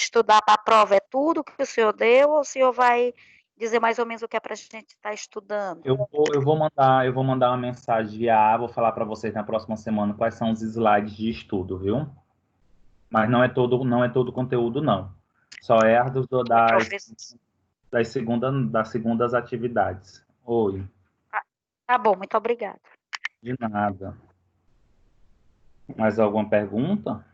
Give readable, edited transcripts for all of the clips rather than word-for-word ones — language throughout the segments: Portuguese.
estudar para a prova é tudo que o senhor deu, ou o senhor vai dizer mais ou menos o que é para a gente estar estudando? Eu vou mandar uma mensagem via, vou falar para vocês na próxima semana quais são os slides de estudo, viu? Mas não é todo o conteúdo, não. Só é das segundas atividades. Oi. Tá bom, muito obrigada. De nada. Mais alguma pergunta?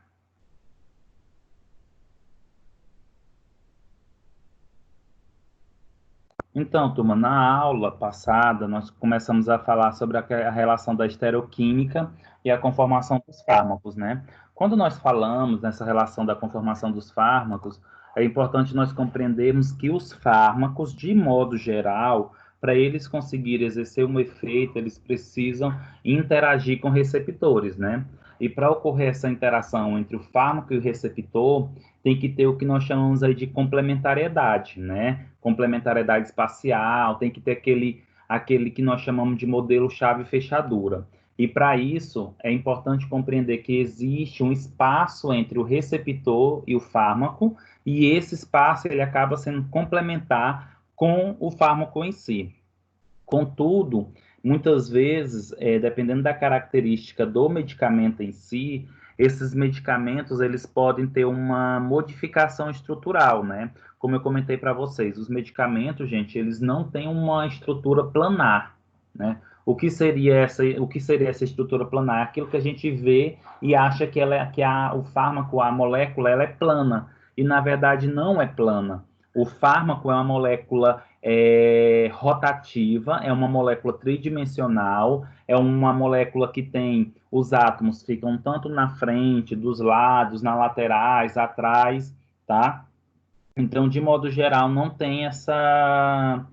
Então, turma, na aula passada, nós começamos a falar sobre a relação da estereoquímica e a conformação dos fármacos, né? Quando nós falamos nessa relação da conformação dos fármacos, é importante nós compreendermos que os fármacos, de modo geral, para eles conseguirem exercer um efeito, eles precisam interagir com receptores, né? E para ocorrer essa interação entre o fármaco e o receptor, tem que ter o que nós chamamos aí de complementariedade, né? Complementariedade espacial, tem que ter aquele que nós chamamos de modelo chave-fechadura. E para isso, é importante compreender que existe um espaço entre o receptor e o fármaco, e esse espaço ele acaba sendo complementar com o fármaco em si. Contudo, muitas vezes, dependendo da característica do medicamento em si, esses medicamentos eles podem ter uma modificação estrutural, né? Como eu comentei para vocês, os medicamentos, gente, eles não têm uma estrutura planar, né? O que seria essa estrutura planar? Aquilo que a gente vê e acha que o fármaco, a molécula, ela é plana, e na verdade não é plana. O fármaco é uma molécula rotativa, é uma molécula tridimensional, é uma molécula que tem os átomos ficam tanto na frente, dos lados, nas laterais, atrás, tá? Então, de modo geral, não tem essa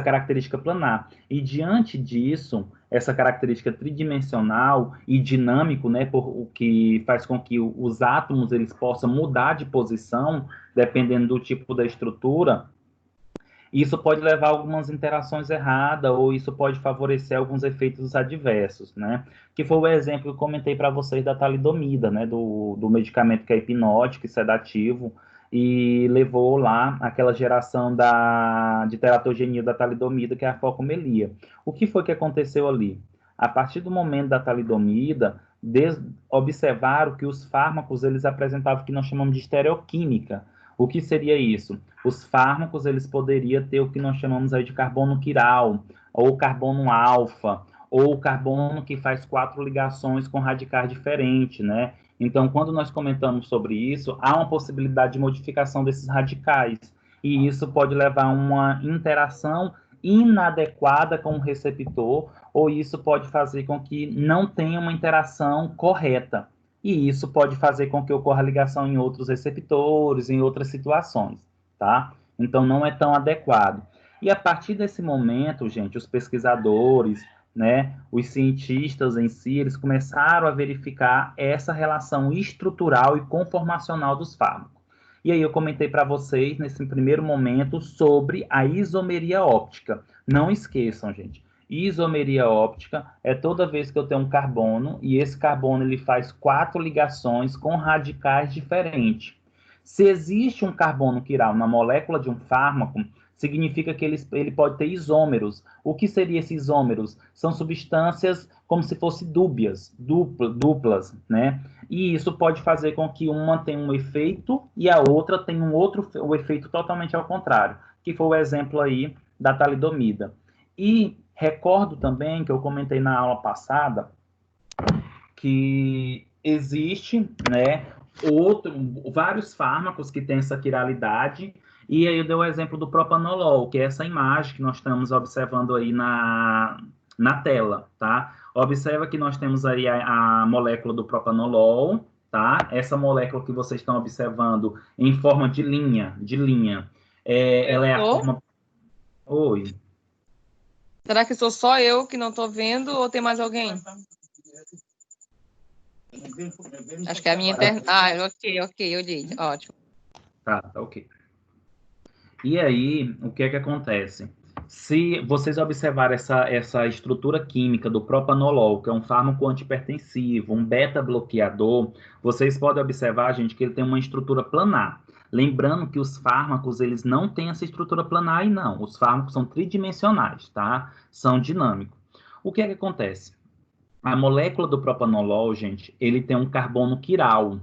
característica planar. E diante disso, essa característica tridimensional e dinâmico, né, o que faz com que os átomos eles possam mudar de posição, dependendo do tipo da estrutura, isso pode levar a algumas interações erradas, ou isso pode favorecer alguns efeitos adversos, né? Que foi o exemplo que eu comentei para vocês da talidomida, né? Do medicamento que é hipnótico e sedativo, e levou lá aquela geração de teratogenia da talidomida, que é a focomelia. O que foi que aconteceu ali? A partir do momento da talidomida, observaram que os fármacos eles apresentavam o que nós chamamos de estereoquímica. O que seria isso? Os fármacos eles poderiam ter o que nós chamamos aí de carbono quiral, ou carbono alfa, ou carbono que faz 4 ligações com radicais diferentes, né? Então, quando nós comentamos sobre isso, há uma possibilidade de modificação desses radicais, e isso pode levar a uma interação inadequada com o receptor, ou isso pode fazer com que não tenha uma interação correta. E isso pode fazer com que ocorra ligação em outros receptores, em outras situações, tá? Então, não é tão adequado. E a partir desse momento, gente, os pesquisadores, né, os cientistas em si, eles começaram a verificar essa relação estrutural e conformacional dos fármacos. E aí eu comentei para vocês, nesse primeiro momento, sobre a isomeria óptica. Não esqueçam, gente, isomeria óptica é toda vez que eu tenho um carbono e esse carbono ele faz 4 ligações com radicais diferentes. Se existe um carbono quiral na molécula de um fármaco, significa que ele pode ter isômeros. O que seriam esses isômeros? São substâncias como se fossem duplas, né? E isso pode fazer com que uma tenha um efeito e a outra tenha um efeito totalmente ao contrário, que foi o exemplo aí da talidomida. E recordo também que eu comentei na aula passada que existe, né, vários fármacos que têm essa quiralidade, e aí eu dei o exemplo do propanolol, que é essa imagem que nós estamos observando aí na tela, tá? Observa que nós temos aí a molécula do propanolol, tá? Essa molécula que vocês estão observando em forma de linha, ela é a forma... Oi. Será que sou só eu que não estou vendo ou tem mais alguém? Acho que é a minha internet. Ok, olhei. Ótimo. Tá ok. E aí, o que é que acontece? Se vocês observarem essa estrutura química do propanolol, que é um fármaco antipertensivo, um beta-bloqueador, vocês podem observar, gente, que ele tem uma estrutura planar. Lembrando que os fármacos, eles não têm essa estrutura planar aí, não. Os fármacos são tridimensionais, tá? São dinâmicos. O que é que acontece? A molécula do propanolol, gente, ele tem um carbono quiral.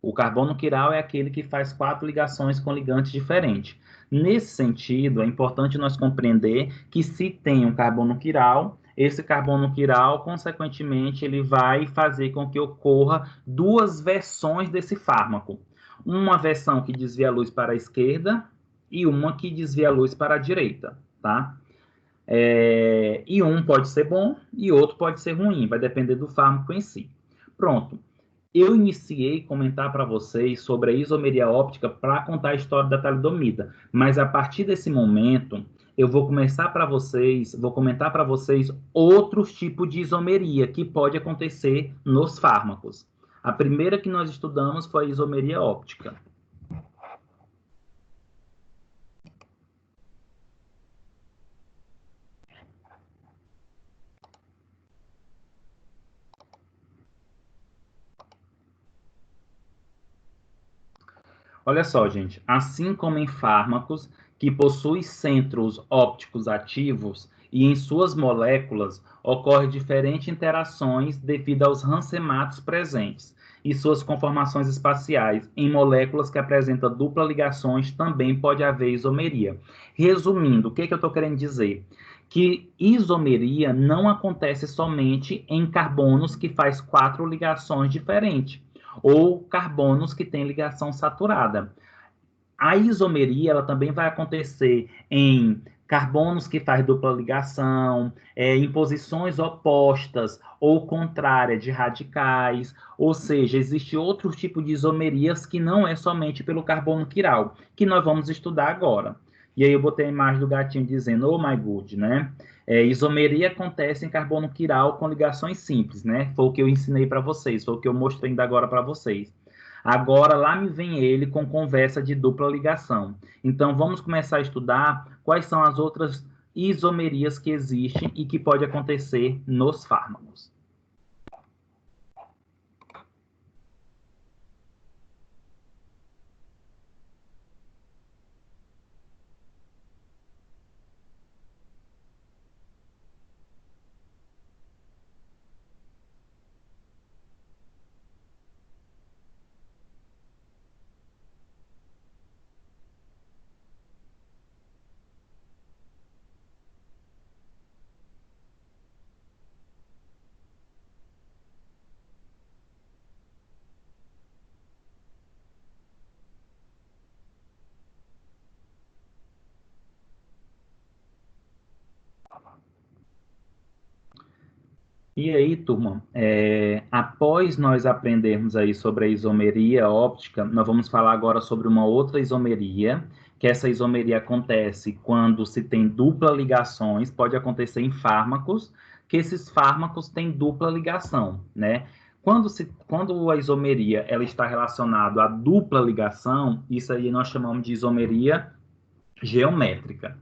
O carbono quiral é aquele que faz 4 ligações com ligantes diferentes. Nesse sentido, é importante nós compreender que se tem um carbono quiral, esse carbono quiral, consequentemente, ele vai fazer com que ocorra 2 versões desse fármaco. Uma versão que desvia a luz para a esquerda e uma que desvia a luz para a direita, tá? E um pode ser bom e outro pode ser ruim, vai depender do fármaco em si. Pronto. Eu iniciei a comentar para vocês sobre a isomeria óptica para contar a história da talidomida, mas a partir desse momento eu vou comentar para vocês outros tipos de isomeria que pode acontecer nos fármacos. A primeira que nós estudamos foi a isomeria óptica. Olha só, gente, assim como em fármacos que possuem centros ópticos ativos e em suas moléculas ocorrem diferentes interações devido aos rancematos presentes e suas conformações espaciais. Em moléculas que apresentam dupla ligações também pode haver isomeria. Resumindo, o que eu estou querendo dizer? Que isomeria não acontece somente em carbonos que faz 4 ligações diferentes ou carbonos que têm ligação saturada. A isomeria ela também vai acontecer em carbonos que faz dupla ligação, em posições opostas ou contrárias de radicais, ou seja, existe outro tipo de isomerias que não é somente pelo carbono quiral, que nós vamos estudar agora. E aí eu botei a imagem do gatinho dizendo, oh my god, né? Isomeria acontece em carbono quiral com ligações simples, né? Foi o que eu ensinei para vocês, foi o que eu mostrei ainda agora para vocês. Agora, lá me vem ele com conversa de dupla ligação. Então, vamos começar a estudar quais são as outras isomerias que existem e que pode acontecer nos fármacos. E aí, turma, após nós aprendermos aí sobre a isomeria óptica, nós vamos falar agora sobre uma outra isomeria, que essa isomeria acontece quando se tem dupla ligações, pode acontecer em fármacos, que esses fármacos têm dupla ligação, né? Quando a isomeria ela está relacionada à dupla ligação, isso aí nós chamamos de isomeria geométrica.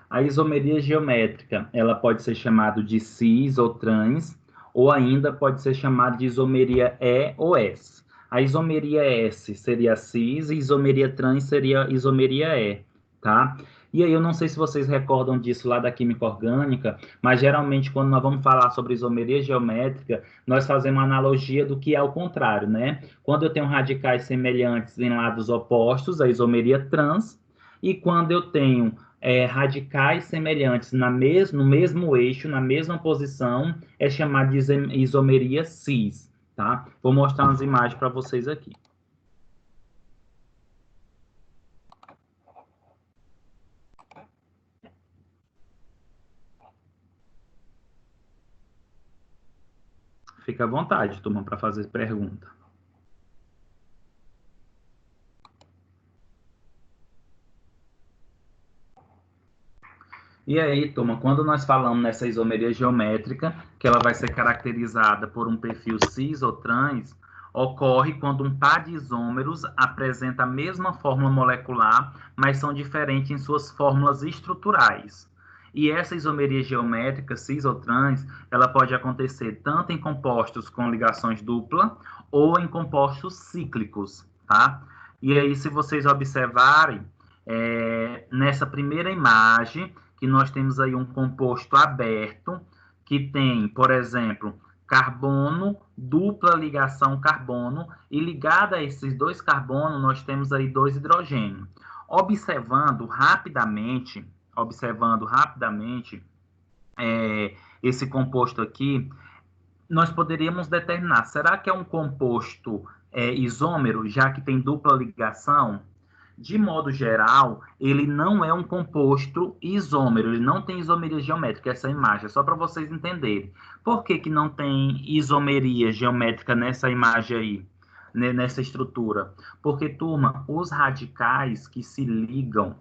A isomeria geométrica, ela pode ser chamada de cis ou trans, ou ainda pode ser chamada de isomeria E ou S. A isomeria S seria cis e isomeria trans seria isomeria E, tá? E aí eu não sei se vocês recordam disso lá da química orgânica, mas geralmente quando nós vamos falar sobre isomeria geométrica, nós fazemos uma analogia do que é o contrário, né? Quando eu tenho radicais semelhantes em lados opostos, a isomeria trans, e quando eu tenho radicais semelhantes no mesmo eixo, na mesma posição, é chamado de isomeria cis, tá? Vou mostrar umas imagens para vocês aqui. Fica à vontade, turma, para fazer pergunta. E aí, turma, quando nós falamos nessa isomeria geométrica, que ela vai ser caracterizada por um perfil cis ou trans, ocorre quando um par de isômeros apresenta a mesma fórmula molecular, mas são diferentes em suas fórmulas estruturais. E essa isomeria geométrica, cis ou trans, ela pode acontecer tanto em compostos com ligações dupla ou em compostos cíclicos, tá? E aí, se vocês observarem, nessa primeira imagem, que nós temos aí um composto aberto, que tem, por exemplo, carbono, dupla ligação carbono, e ligada a esses dois carbonos, nós temos aí 2 hidrogênios. Observando rapidamente esse composto aqui, nós poderíamos determinar, será que é um composto isômero, já que tem dupla ligação? De modo geral, ele não é um composto isômero, ele não tem isomeria geométrica, essa imagem, é só para vocês entenderem. Por que não tem isomeria geométrica nessa imagem aí, nessa estrutura? Porque, turma, os radicais que se ligam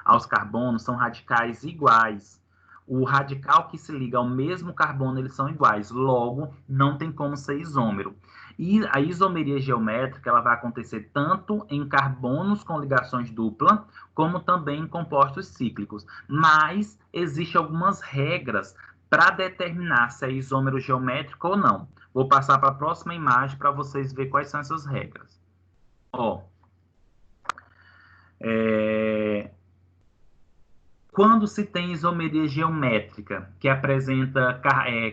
aos carbonos são radicais iguais. O radical que se liga ao mesmo carbono, eles são iguais, logo, não tem como ser isômero. E a isomeria geométrica ela vai acontecer tanto em carbonos com ligações dupla, como também em compostos cíclicos. Mas existem algumas regras para determinar se é isômero geométrico ou não. Vou passar para a próxima imagem para vocês verem quais são essas regras. Quando se tem isomeria geométrica, que apresenta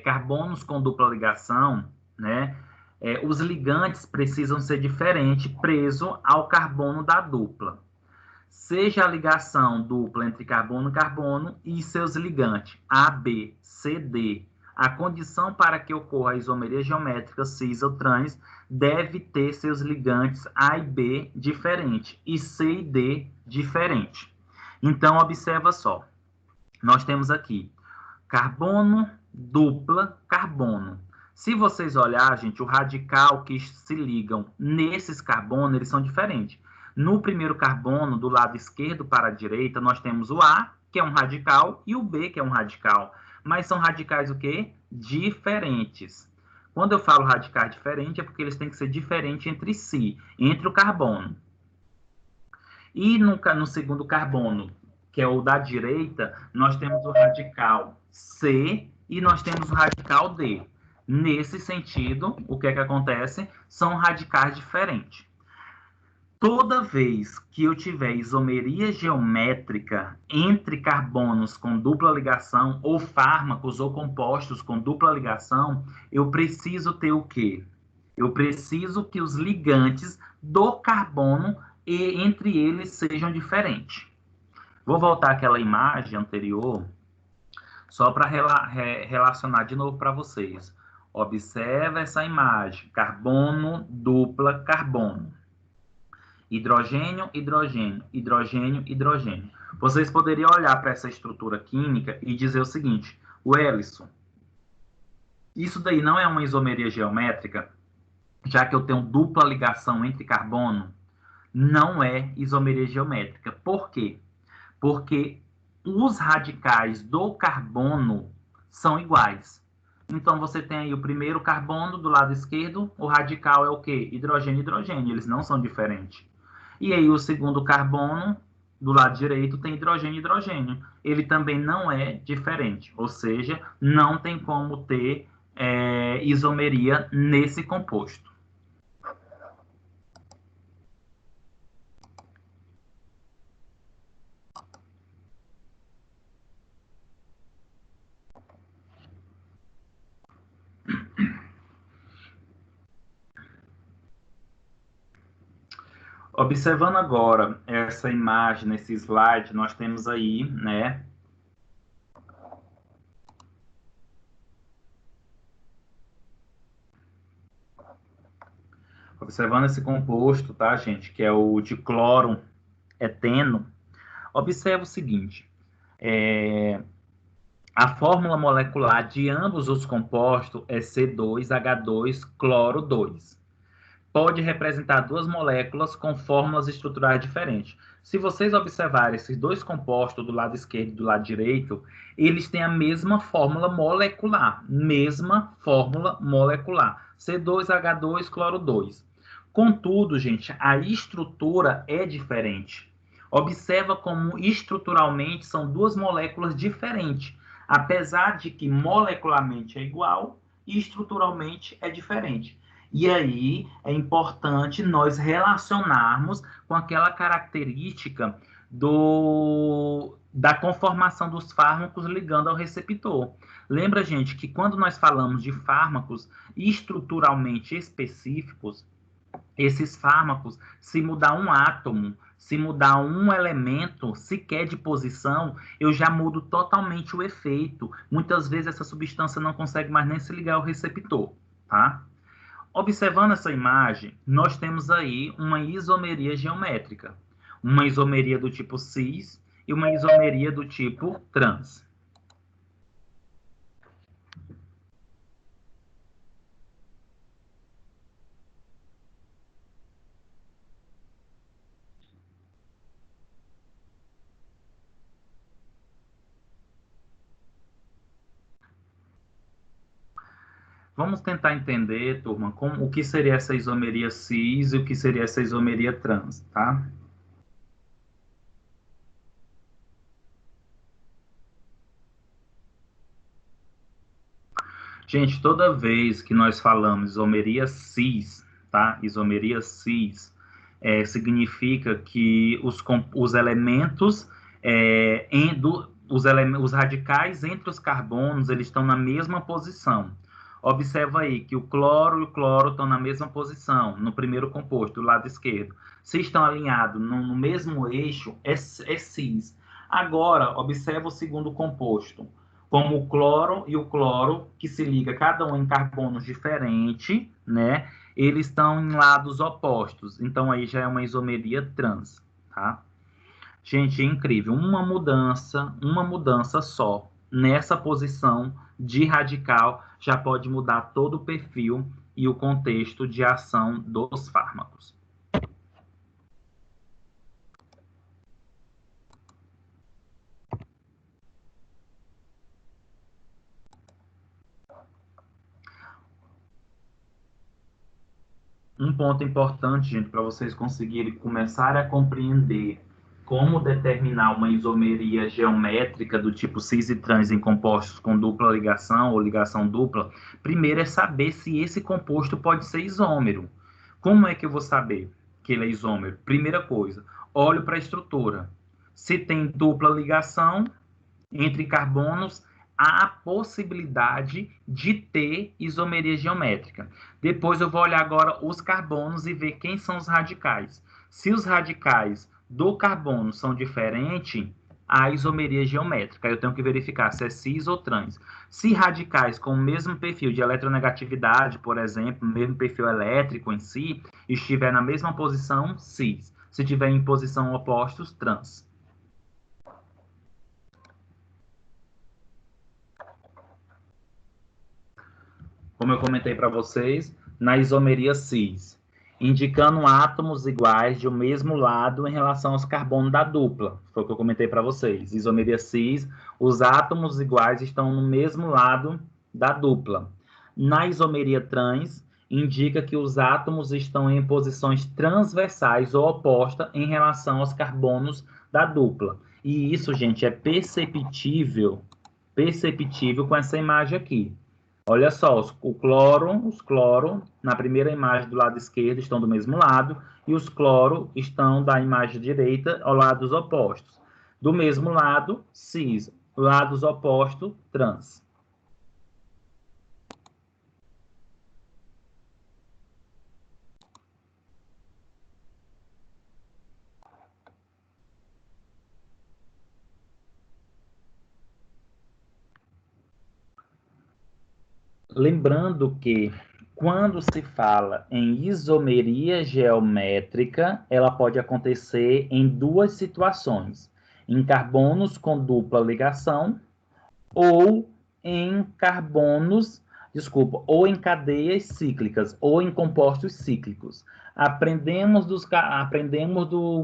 carbonos com dupla ligação, né? Os ligantes precisam ser diferentes, preso ao carbono da dupla. Seja a ligação dupla entre carbono e carbono e seus ligantes, A, B, C, D. A condição para que ocorra a isomeria geométrica cis ou trans deve ter seus ligantes A e B diferentes e C e D diferentes. Então, observa só. Nós temos aqui carbono, dupla, carbono. Se vocês olharem, gente, o radical que se ligam nesses carbonos, eles são diferentes. No primeiro carbono, do lado esquerdo para a direita, nós temos o A, que é um radical, e o B, que é um radical. Mas são radicais o quê? Diferentes. Quando eu falo radical diferente, é porque eles têm que ser diferentes entre si, entre o carbono. E no segundo carbono, que é o da direita, nós temos o radical C e nós temos o radical D. Nesse sentido, o que é que acontece? São radicais diferentes. Toda vez que eu tiver isomeria geométrica entre carbonos com dupla ligação ou fármacos ou compostos com dupla ligação, eu preciso ter o quê? Eu preciso que os ligantes do carbono entre eles sejam diferentes. Vou voltar àquela imagem anterior, só para relacionar de novo para vocês. Observa essa imagem, carbono, dupla, carbono. Hidrogênio, hidrogênio, hidrogênio, hidrogênio. Vocês poderiam olhar para essa estrutura química e dizer o seguinte, Wellison, isso daí não é uma isomeria geométrica, já que eu tenho dupla ligação entre carbono? Não é isomeria geométrica. Por quê? Porque os radicais do carbono são iguais. Então, você tem aí o primeiro carbono do lado esquerdo, o radical é o quê? Hidrogênio, hidrogênio, eles não são diferentes. E aí, o segundo carbono, do lado direito, tem hidrogênio, hidrogênio. Ele também não é diferente, ou seja, não tem como ter isomeria nesse composto. Observando agora essa imagem, nesse slide, nós temos aí, né? Observando esse composto, tá, gente? Que é o dicloro eteno. Observa o seguinte. A fórmula molecular de ambos os compostos é C2H2 cloro 2. pode representar duas moléculas com fórmulas estruturais diferentes. Se vocês observarem esses dois compostos do lado esquerdo e do lado direito, eles têm a mesma fórmula molecular. C2H2, cloro 2. Contudo, gente, a estrutura é diferente. Observa como estruturalmente são duas moléculas diferentes, apesar de que molecularmente é igual e estruturalmente é diferente. E aí é importante nós relacionarmos com aquela característica da conformação dos fármacos ligando ao receptor. Lembra, gente, que quando nós falamos de fármacos estruturalmente específicos, esses fármacos, se mudar um átomo, se mudar um elemento sequer de posição, eu já mudo totalmente o efeito. Muitas vezes essa substância não consegue mais nem se ligar ao receptor, tá? Observando essa imagem, nós temos aí uma isomeria geométrica. Uma isomeria do tipo cis e uma isomeria do tipo trans. Vamos tentar entender, turma, o que seria essa isomeria cis e o que seria essa isomeria trans, tá? Gente, toda vez que nós falamos isomeria cis, tá? Isomeria cis significa que os elementos, os radicais entre os carbonos, eles estão na mesma posição. Observa aí que o cloro e o cloro estão na mesma posição, no primeiro composto, do lado esquerdo. Se estão alinhados no mesmo eixo, é cis. Agora, observa o segundo composto. Como o cloro e o cloro, que se liga cada um em carbonos diferentes, né? Eles estão em lados opostos. Então, aí já é uma isomeria trans, tá? Gente, é incrível. Uma mudança só nessa posição de radical já pode mudar todo o perfil e o contexto de ação dos fármacos. Um ponto importante, gente, para vocês conseguirem começar a compreender como determinar uma isomeria geométrica do tipo cis e trans em compostos com dupla ligação ou ligação dupla, primeiro é saber se esse composto pode ser isômero. Como é que eu vou saber que ele é isômero? Primeira coisa, olho para a estrutura. Se tem dupla ligação entre carbonos, há a possibilidade de ter isomeria geométrica. Depois eu vou olhar agora os carbonos e ver quem são os radicais. Se os radicais do carbono são diferentes, há isomeria geométrica. Eu tenho que verificar se é cis ou trans. Se radicais com o mesmo perfil de eletronegatividade, por exemplo, o mesmo perfil elétrico em si, estiver na mesma posição, cis. Se estiver em posição opostos, trans. Como eu comentei para vocês, na isomeria cis, indicando átomos iguais de um mesmo lado em relação aos carbonos da dupla. Foi o que eu comentei para vocês. Isomeria cis, os átomos iguais estão no mesmo lado da dupla. Na isomeria trans, indica que os átomos estão em posições transversais ou opostas em relação aos carbonos da dupla. E isso, gente, é perceptível com essa imagem aqui. Olha só, os cloro, na primeira imagem do lado esquerdo, estão do mesmo lado, e os cloro estão da imagem direita ao lados opostos. Do mesmo lado, cis, lados opostos, trans. Lembrando que, quando se fala em isomeria geométrica, ela pode acontecer em duas situações: em carbonos com dupla ligação ou em carbonos Desculpa, ou em cadeias cíclicas, ou em compostos cíclicos. Aprendemos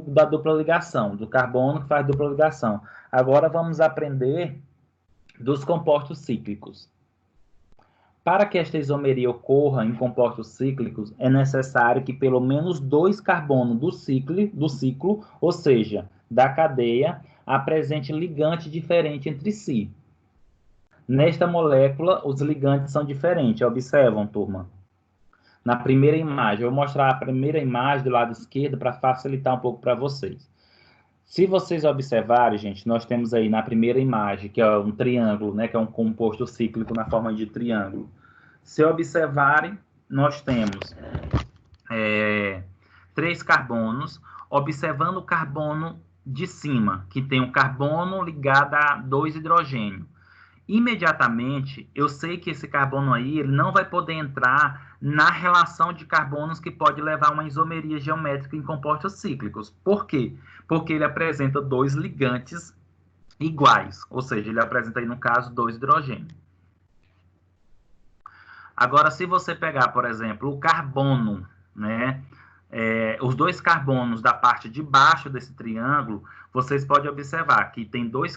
da dupla ligação, do carbono que faz dupla ligação. Agora vamos aprender dos compostos cíclicos. Para que esta isomeria ocorra em compostos cíclicos, é necessário que pelo menos 2 carbonos do ciclo, ou seja, da cadeia, apresente ligante diferente entre si. Nesta molécula, os ligantes são diferentes. Observam, turma? Na primeira imagem, eu vou mostrar a primeira imagem do lado esquerdo para facilitar um pouco para vocês. Se vocês observarem, gente, nós temos aí na primeira imagem, que é um triângulo, né, que é um composto cíclico na forma de triângulo. Se observarem, nós temos 3 carbonos, observando o carbono de cima, que tem um carbono ligado a 2 hidrogênios. Imediatamente, eu sei que esse carbono aí ele não vai poder entrar na relação de carbonos que pode levar a uma isomeria geométrica em compostos cíclicos. Por quê? Porque ele apresenta 2 ligantes iguais, ou seja, ele apresenta aí, no caso, 2 hidrogênios. Agora, se você pegar, por exemplo, o carbono, né, os 2 carbonos da parte de baixo desse triângulo, vocês podem observar que tem 2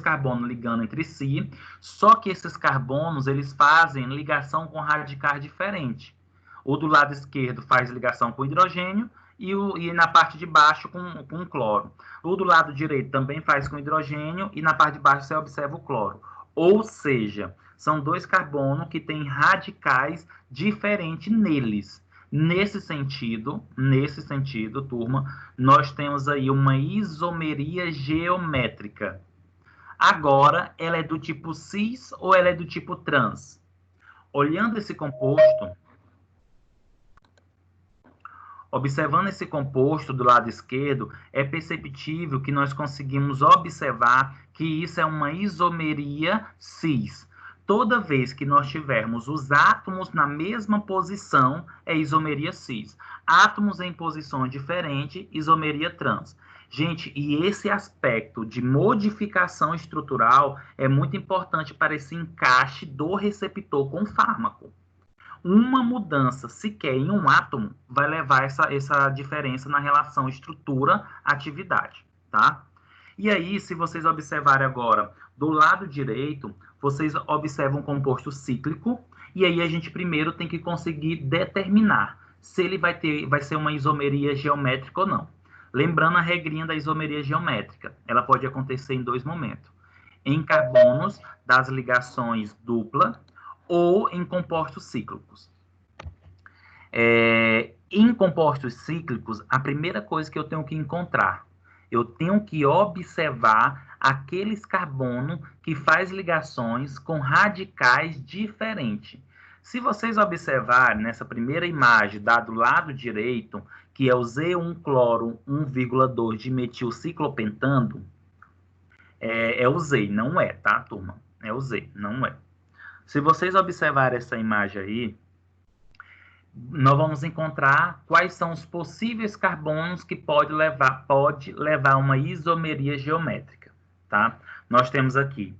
carbonos ligando entre si, só que esses carbonos, eles fazem ligação com radicais diferentes. O do lado esquerdo faz ligação com hidrogênio e na parte de baixo com cloro. O do lado direito também faz com hidrogênio e na parte de baixo você observa o cloro. Ou seja, são 2 carbonos que têm radicais diferentes neles. Nesse sentido, turma, nós temos aí uma isomeria geométrica. Agora, ela é do tipo cis ou ela é do tipo trans? Olhando esse composto, observando esse composto do lado esquerdo, é perceptível que nós conseguimos observar que isso é uma isomeria cis. Toda vez que nós tivermos os átomos na mesma posição, é isomeria cis. Átomos em posições diferentes, isomeria trans. Gente, e esse aspecto de modificação estrutural é muito importante para esse encaixe do receptor com o fármaco. Uma mudança sequer em um átomo vai levar essa diferença na relação estrutura-atividade, tá? E aí, se vocês observarem agora, do lado direito, vocês observam um composto cíclico, e aí a gente primeiro tem que conseguir determinar se ele vai ser uma isomeria geométrica ou não. Lembrando a regrinha da isomeria geométrica, ela pode acontecer em 2 momentos. Em carbonos das ligações dupla ou em compostos cíclicos. Em compostos cíclicos, a primeira coisa que eu tenho que encontrar, eu tenho que observar aqueles carbonos que faz ligações com radicais diferentes. Se vocês observarem nessa primeira imagem, do lado direito, que é o Z1-cloro 1,2 de metilciclopentano, é o Z, não é, tá, turma? É o Z, não é. Se vocês observarem essa imagem aí, nós vamos encontrar quais são os possíveis carbonos que pode levar a uma isomeria geométrica, tá? Nós temos aqui,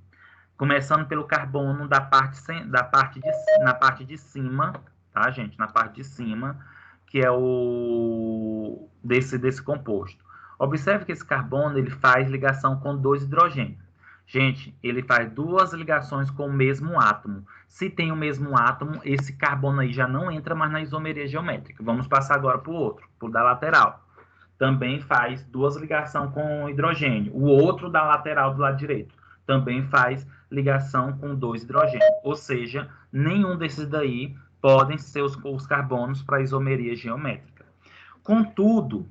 começando pelo carbono na parte de cima, tá, gente? Na parte de cima, que é o desse composto. Observe que esse carbono ele faz ligação com 2 hidrogênios. Gente, ele faz 2 ligações com o mesmo átomo. Se tem o mesmo átomo, esse carbono aí já não entra mais na isomeria geométrica. Vamos passar agora para o outro, para o da lateral. Também faz 2 ligações com hidrogênio. O outro da lateral do lado direito também faz ligação com 2 hidrogênios. Ou seja, nenhum desses daí podem ser os carbonos para isomeria geométrica. Contudo,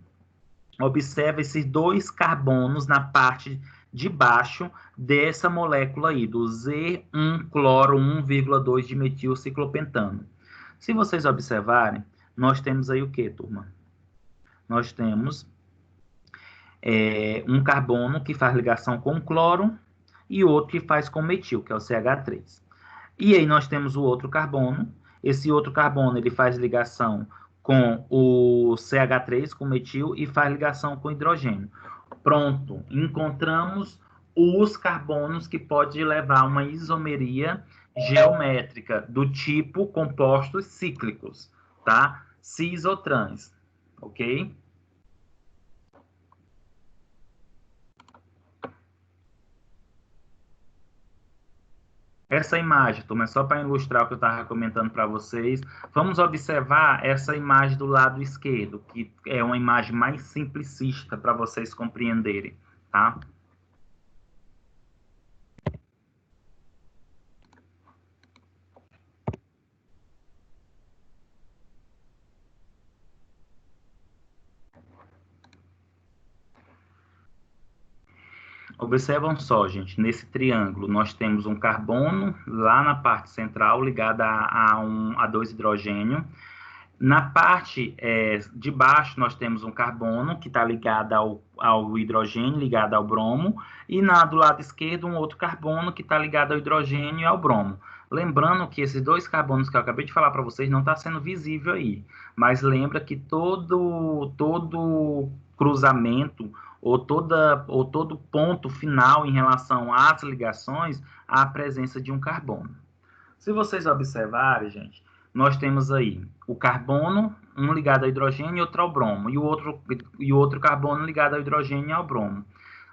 observe esses 2 carbonos na parte de baixo dessa molécula aí, do Z1-cloro 1,2 de metilciclopentano. Se vocês observarem, nós temos aí o que, turma? Nós temos um carbono que faz ligação com cloro e outro que faz com metil, que é o CH3. E aí nós temos o outro carbono. Esse outro carbono ele faz ligação com o CH3, com metil, e faz ligação com hidrogênio. Pronto, encontramos os carbonos que podem levar a uma isomeria geométrica do tipo compostos cíclicos, tá? Cis ou trans, ok? Essa imagem, turma, é só para ilustrar o que eu estava comentando para vocês. Vamos observar essa imagem do lado esquerdo, que é uma imagem mais simplicista para vocês compreenderem, tá? Observam só, gente, nesse triângulo nós temos um carbono lá na parte central ligado a dois hidrogênios. Na parte de baixo nós temos um carbono que está ligado ao hidrogênio, ligado ao bromo, e do lado esquerdo um outro carbono que está ligado ao hidrogênio e ao bromo. Lembrando que esses dois carbonos que eu acabei de falar para vocês não está sendo visível aí, mas lembra que todo cruzamento ou todo ponto final em relação às ligações, há a presença de um carbono. Se vocês observarem, gente, nós temos aí o carbono, um ligado ao hidrogênio e outro ao bromo, e o outro carbono ligado ao hidrogênio e ao bromo.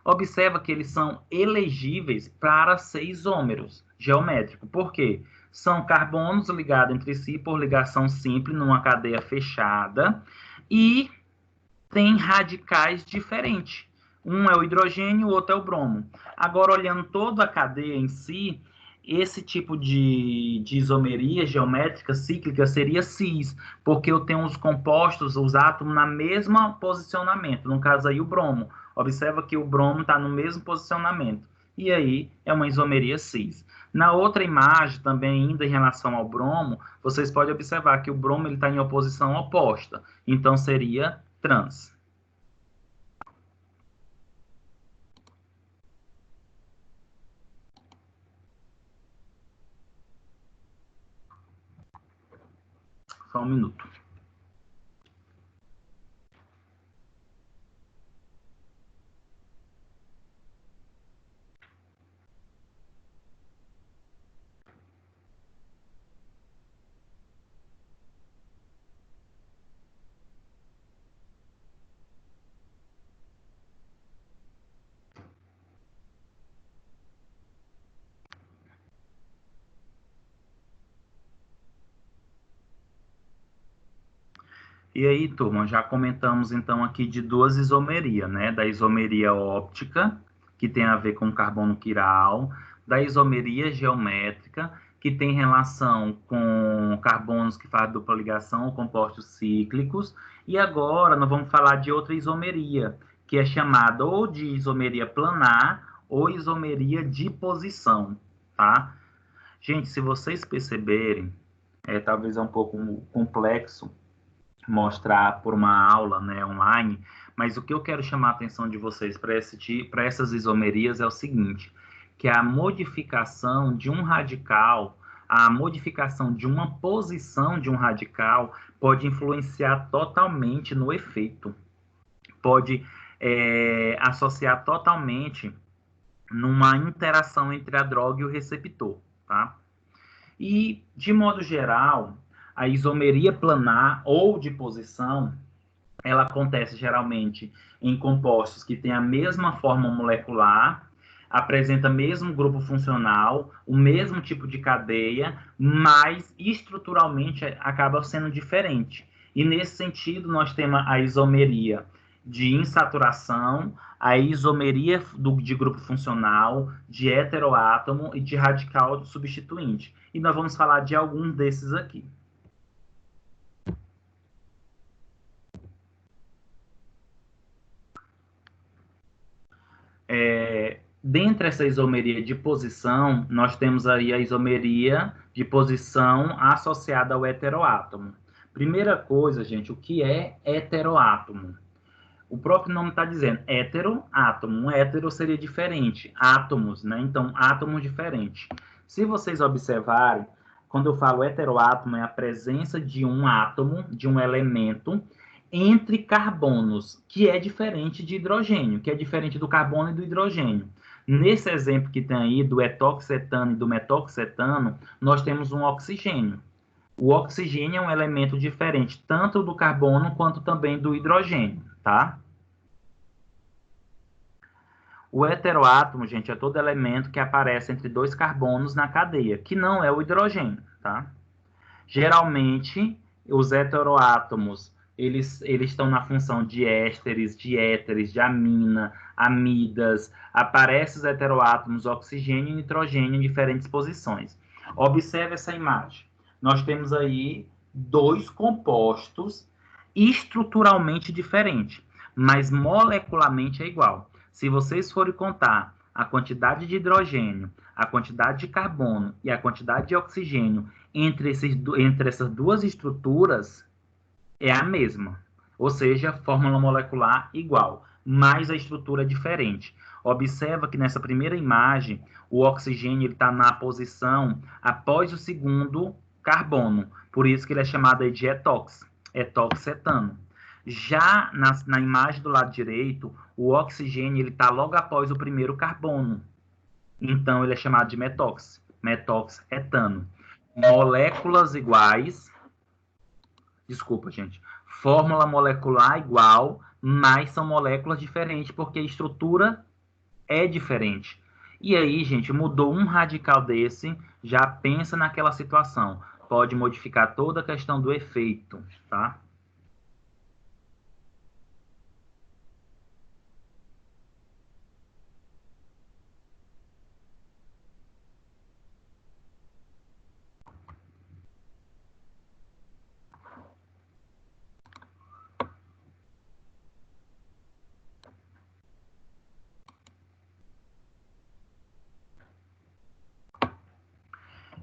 Observa que eles são elegíveis para ser isômeros geométricos. Por quê? São carbonos ligados entre si por ligação simples numa cadeia fechada e tem radicais diferentes. Um é o hidrogênio, o outro é o bromo. Agora, olhando toda a cadeia em si, esse tipo de isomeria geométrica cíclica seria cis, porque eu tenho os compostos, os átomos, na mesma posicionamento. No caso aí, o bromo. Observa que o bromo está no mesmo posicionamento. E aí, é uma isomeria cis. Na outra imagem, também ainda em relação ao bromo, vocês podem observar que o bromo está em oposição oposta. Então, seria trans. Só um minuto. E aí, turma, já comentamos então aqui de duas isomerias, né? Da isomeria óptica, que tem a ver com carbono quiral, da isomeria geométrica, que tem relação com carbonos que fazem dupla ligação ou compostos cíclicos. E agora nós vamos falar de outra isomeria, que é chamada ou de isomeria planar ou isomeria de posição, tá? Gente, se vocês perceberem, talvez é um pouco complexo mostrar por uma aula, né, online, mas o que eu quero chamar a atenção de vocês para essas isomerias é o seguinte, que a modificação de um radical, a modificação de uma posição de um radical pode influenciar totalmente no efeito, pode associar totalmente numa interação entre a droga e o receptor, tá? E, de modo geral, a isomeria planar ou de posição, ela acontece geralmente em compostos que têm a mesma forma molecular, apresenta o mesmo grupo funcional, o mesmo tipo de cadeia, mas estruturalmente acaba sendo diferente. E nesse sentido, nós temos a isomeria de insaturação, a isomeria de grupo funcional, de heteroátomo e de radical substituinte. E nós vamos falar de algum desses aqui. Dentre essa isomeria de posição, nós temos aí a isomeria de posição associada ao heteroátomo. Primeira coisa, gente, o que é heteroátomo? O próprio nome está dizendo heteroátomo. Um hétero seria diferente, átomos, né? Então, átomos diferentes. Se vocês observarem, quando eu falo heteroátomo, é a presença de um átomo, de um elemento, entre carbonos, que é diferente de hidrogênio, que é diferente do carbono e do hidrogênio. Nesse exemplo que tem aí, do etoxetano e do metoxetano, nós temos um oxigênio. O oxigênio é um elemento diferente, tanto do carbono quanto também do hidrogênio, tá? O heteroátomo, gente, é todo elemento que aparece entre dois carbonos na cadeia, que não é o hidrogênio, tá? Geralmente, os heteroátomos, eles estão na função de ésteres, de éteres, de amina, amidas. Aparecem os heteroátomos, oxigênio e nitrogênio em diferentes posições. Observe essa imagem. Nós temos aí dois compostos estruturalmente diferentes, mas molecularmente é igual. Se vocês forem contar a quantidade de hidrogênio, a quantidade de carbono e a quantidade de oxigênio entre essas duas estruturas, é a mesma. Ou seja, fórmula molecular igual, mas a estrutura é diferente. Observa que nessa primeira imagem, o oxigênio está na posição após o segundo carbono. Por isso que ele é chamado aí de etoxetano. Já na imagem do lado direito, o oxigênio está logo após o primeiro carbono. Então, ele é chamado de metoxetano. Moléculas iguais. Desculpa, gente. Fórmula molecular igual, mas são moléculas diferentes, porque a estrutura é diferente. E aí, gente, mudou um radical desse, já pensa naquela situação. Pode modificar toda a questão do efeito, tá?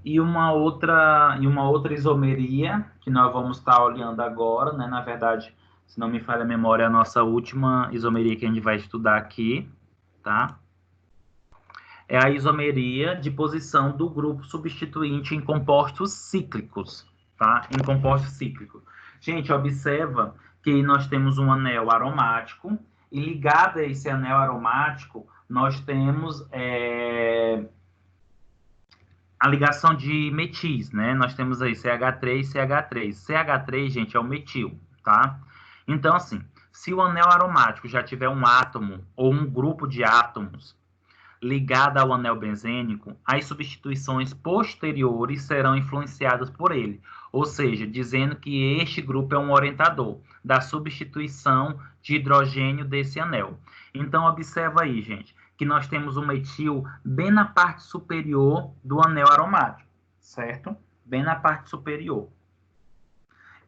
E uma outra isomeria, que nós vamos estar olhando agora, né? Na verdade, se não me falha a memória, é a nossa última isomeria que a gente vai estudar aqui, tá? É a isomeria de posição do grupo substituinte em compostos cíclicos, tá? Em compostos cíclicos. Gente, observa que nós temos um anel aromático, e ligado a esse anel aromático, nós temos a ligação de metis, né? Nós temos aí CH3 e CH3. CH3, gente, é o metil, tá? Então, assim, se o anel aromático já tiver um átomo ou um grupo de átomos ligado ao anel benzênico, as substituições posteriores serão influenciadas por ele, ou seja, dizendo que este grupo é um orientador da substituição de hidrogênio desse anel. Então, observa aí, gente, que nós temos um metil bem na parte superior do anel aromático, certo? Bem na parte superior.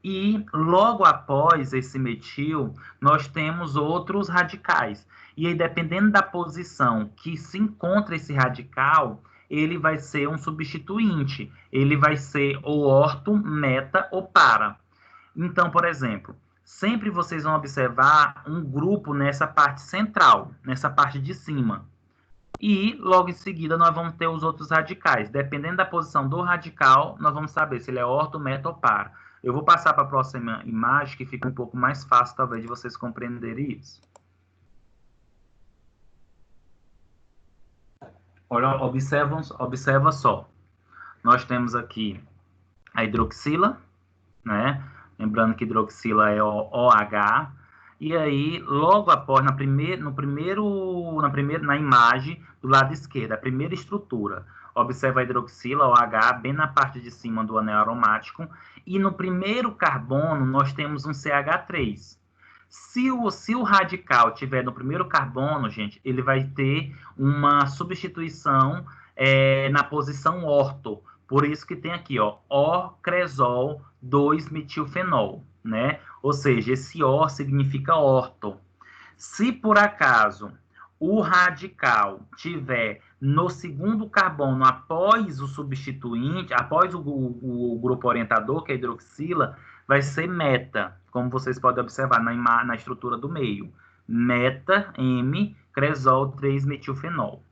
E logo após esse metil, nós temos outros radicais. E aí, dependendo da posição que se encontra esse radical, ele vai ser um substituinte. Ele vai ser ou orto, meta ou para. Então, por exemplo, sempre vocês vão observar um grupo nessa parte central, nessa parte de cima. E logo em seguida nós vamos ter os outros radicais. Dependendo da posição do radical, nós vamos saber se ele é orto, meta ou para. Eu vou passar para a próxima imagem, que fica um pouco mais fácil, talvez, de vocês compreenderem isso. Olha, observa só. Nós temos aqui a hidroxila, né? Lembrando que hidroxila é OH. E aí, logo após, na imagem do lado esquerdo, a primeira estrutura, observa a hidroxila, OH, bem na parte de cima do anel aromático. E no primeiro carbono, nós temos um CH3. Se o radical tiver no primeiro carbono, gente, ele vai ter uma substituição na posição orto. Por isso que tem aqui, ó, orcresol 2-metilfenol, né? Ou seja, esse O significa orto. Se por acaso o radical tiver no segundo carbono após o substituinte, após o grupo orientador, que é a hidroxila, vai ser meta, como vocês podem observar na estrutura do meio. Meta, M, cresol 3-metilfenol.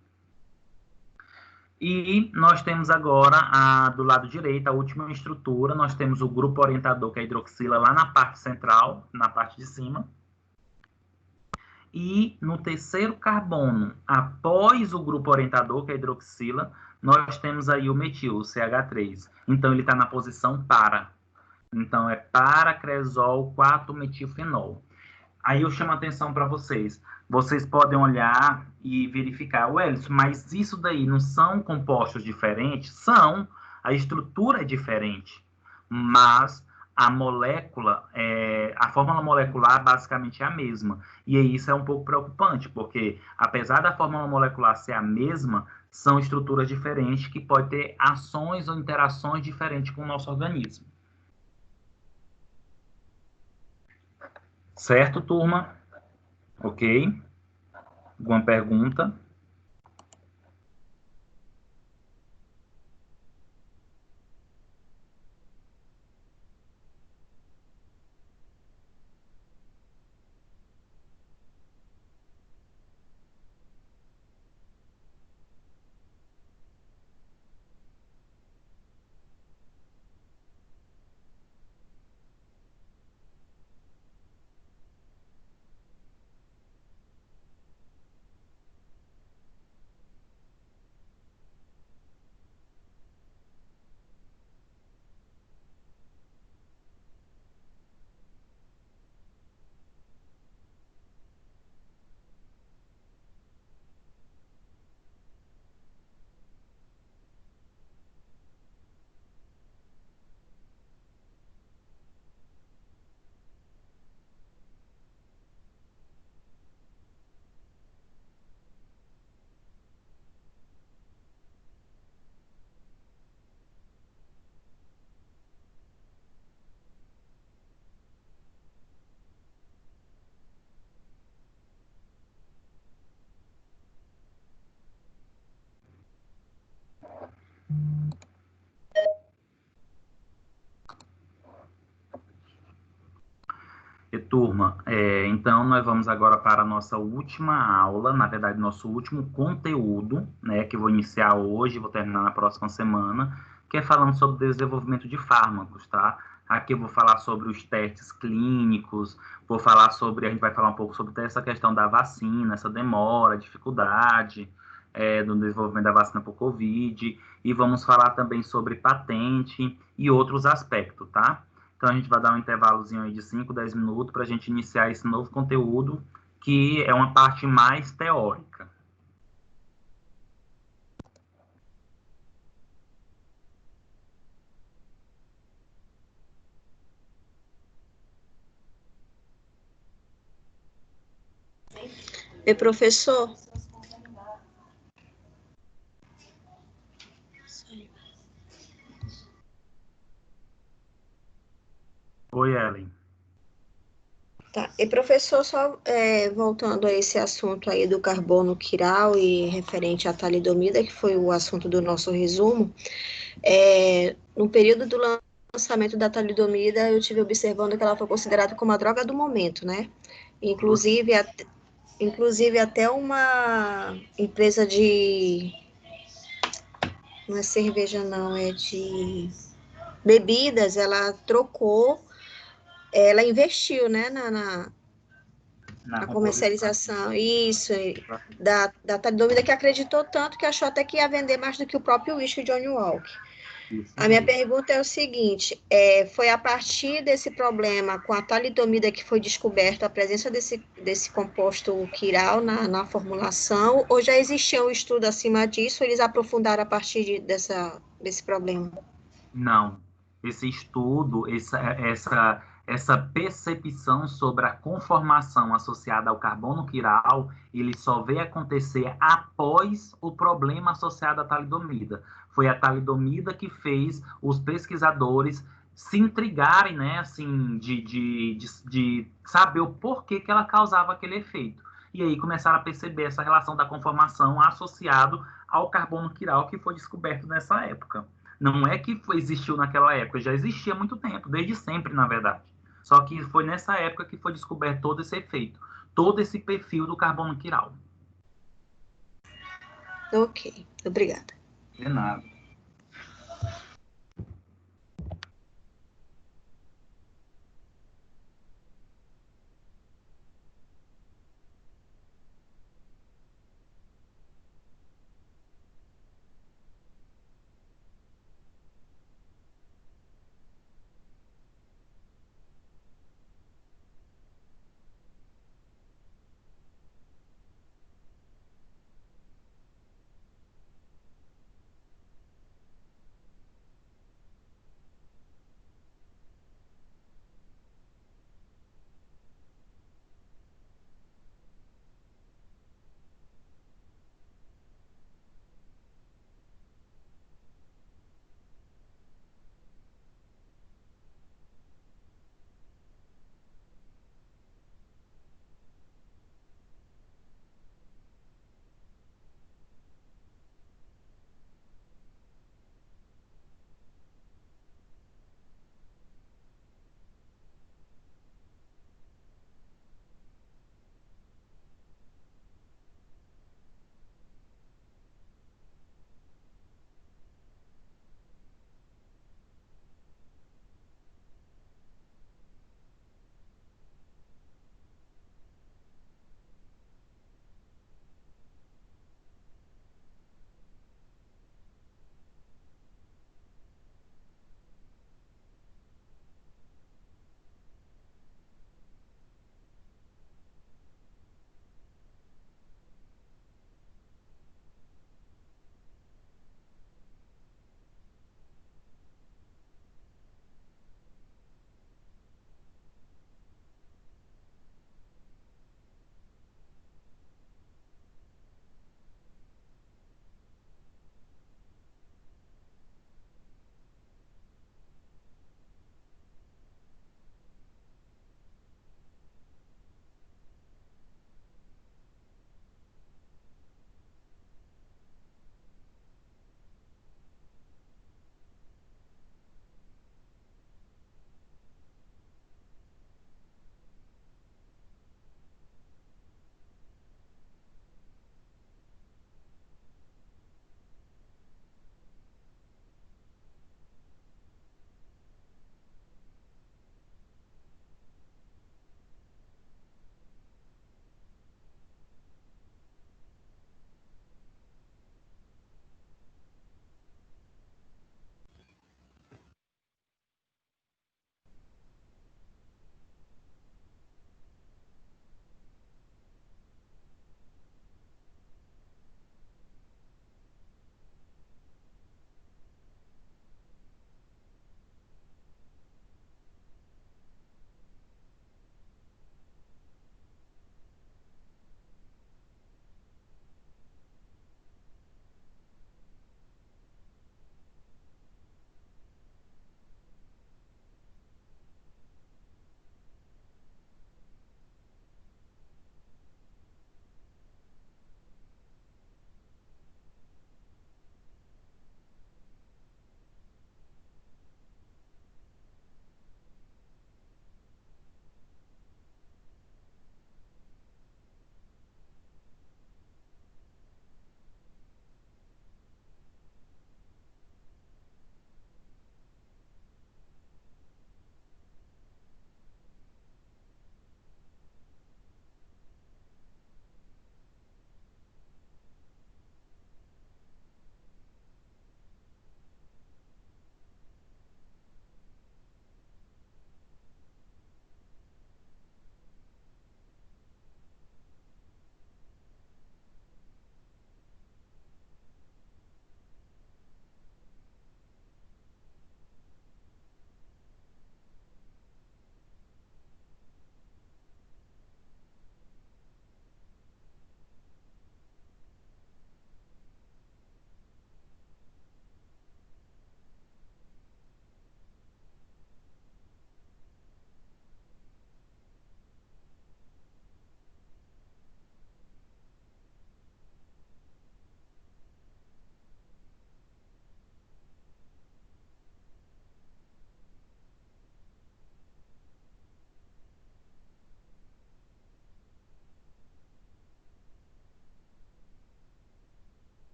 E nós temos agora, do lado direito, a última estrutura, nós temos o grupo orientador, que é a hidroxila, lá na parte central, na parte de cima. E no terceiro carbono, após o grupo orientador, que é a hidroxila, nós temos aí o metil, o CH3. Então, ele está na posição para. Então, é para-cresol 4-metilfenol. Aí eu chamo a atenção para vocês. Vocês podem olhar e verificar, Wellington, mas isso daí não são compostos diferentes? São. A estrutura é diferente. Mas a molécula, a fórmula molecular basicamente é a mesma. E aí isso é um pouco preocupante, porque apesar da fórmula molecular ser a mesma, são estruturas diferentes que podem ter ações ou interações diferentes com o nosso organismo. Certo, turma? Ok? Alguma pergunta? E, turma, então nós vamos agora para a nossa última aula, na verdade, nosso último conteúdo, né, que eu vou iniciar hoje, vou terminar na próxima semana, que é falando sobre desenvolvimento de fármacos, tá? Aqui eu vou falar sobre os testes clínicos, a gente vai falar um pouco sobre essa questão da vacina, essa demora, dificuldade, do desenvolvimento da vacina por Covid, e vamos falar também sobre patente e outros aspectos, tá? Então, a gente vai dar um intervalozinho aí de 5, 10 minutos para a gente iniciar esse novo conteúdo, que é uma parte mais teórica. E professor? Oi, Ellen. Tá. E professor, só voltando a esse assunto aí do carbono quiral e referente à talidomida, que foi o assunto do nosso resumo, no período do lançamento da talidomida, eu tive observando que ela foi considerada como a droga do momento, né? Inclusive até uma empresa de... Não é cerveja, não, é de bebidas, ela investiu, né, na comercialização, isso, da talidomida, que acreditou tanto que achou até que ia vender mais do que o próprio uísque Johnny Walker. Isso A minha mesmo. pergunta é o seguinte, foi a partir desse problema com a talidomida que foi descoberto a presença desse composto quiral na formulação, ou já existia um estudo acima disso, ou eles aprofundaram a partir desse problema? Não. Esse estudo, essa percepção sobre a conformação associada ao carbono quiral, ele só veio acontecer após o problema associado à talidomida. Foi a talidomida que fez os pesquisadores se intrigarem, né, assim, de saber o porquê que ela causava aquele efeito. E aí começaram a perceber essa relação da conformação associado ao carbono quiral que foi descoberto nessa época. Não é que existiu naquela época, já existia há muito tempo, desde sempre, na verdade. Só que foi nessa época que foi descoberto todo esse efeito, todo esse perfil do carbono quiral. Ok, obrigada. De nada.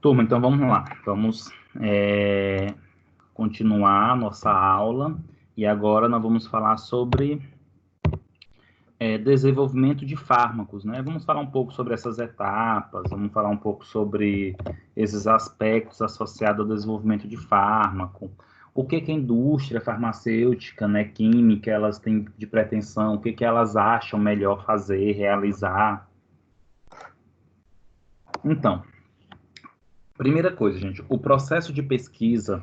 Turma, então vamos lá. Vamos continuar a nossa aula. E agora nós vamos falar sobre desenvolvimento de fármacos, né? Vamos falar um pouco sobre essas etapas, vamos falar um pouco sobre esses aspectos associados ao desenvolvimento de fármaco. O que a indústria farmacêutica, né, química, elas têm de pretensão, o que elas acham melhor fazer, realizar. Então, primeira coisa, gente, o processo de pesquisa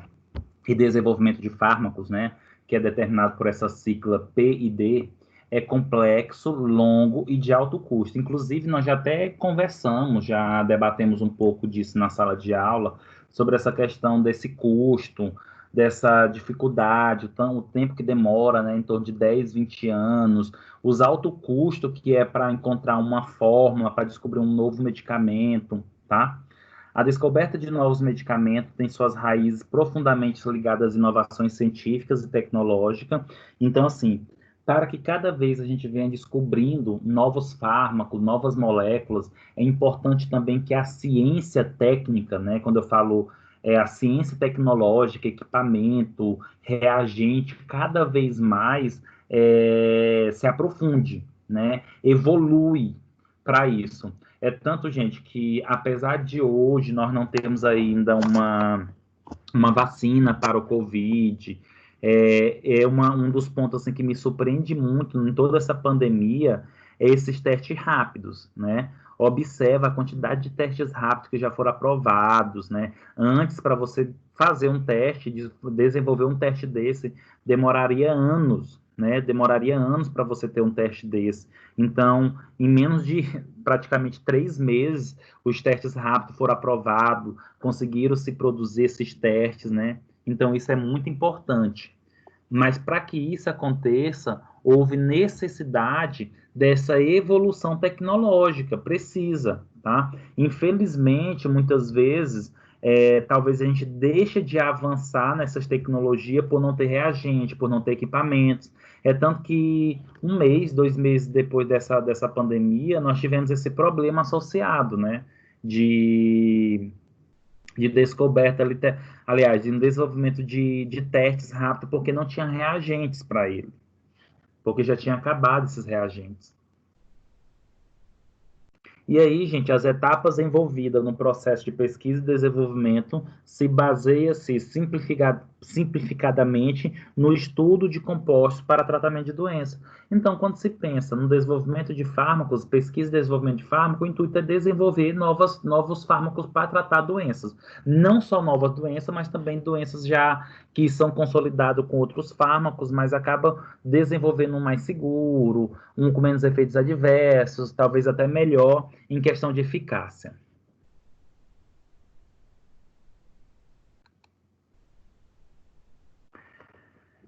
e desenvolvimento de fármacos, né, que é determinado por essa sigla P&D, é complexo, longo e de alto custo. Inclusive, nós já até conversamos, já debatemos um pouco disso na sala de aula, sobre essa questão desse custo, dessa dificuldade, o tempo que demora, né, em torno de 10, 20 anos, os alto custo que é para encontrar uma fórmula, para descobrir um novo medicamento, tá? A descoberta de novos medicamentos tem suas raízes profundamente ligadas às inovações científicas e tecnológicas. Então, assim, para que cada vez a gente venha descobrindo novos fármacos, novas moléculas, é importante também que a ciência técnica, né, quando eu falo a ciência tecnológica, equipamento, reagente, cada vez mais se aprofunde, né, evolui para isso. É tanto, gente, que apesar de hoje nós não termos ainda uma vacina para o Covid, um dos pontos assim, que me surpreende muito em toda essa pandemia é esses testes rápidos, né? Observa a quantidade de testes rápidos que já foram aprovados, né? Antes, para você fazer um teste, desenvolver um teste desse, demoraria anos, né? Demoraria anos para você ter um teste desse. Então, em menos de praticamente 3 meses, os testes rápidos foram aprovados, conseguiram se produzir esses testes, né? Então, isso é muito importante. Mas, para que isso aconteça, houve necessidade dessa evolução tecnológica, precisa, tá? Infelizmente, muitas vezes, talvez a gente deixe de avançar nessas tecnologias por não ter reagente, por não ter equipamentos. É tanto que 1 mês, 2 meses depois dessa pandemia, nós tivemos esse problema associado, né? De descoberta, aliás, de um desenvolvimento de testes rápidos, porque não tinha reagentes para ele, porque já tinha acabado esses reagentes. E aí, gente, as etapas envolvidas no processo de pesquisa e desenvolvimento se baseia-se simplificadamente no estudo de compostos para tratamento de doença. Então, quando se pensa no desenvolvimento de fármacos, pesquisa e desenvolvimento de fármaco, o intuito é desenvolver novos fármacos para tratar doenças. Não só novas doenças, mas também doenças já que são consolidadas com outros fármacos, mas acaba desenvolvendo um mais seguro, um com menos efeitos adversos, talvez até melhor em questão de eficácia.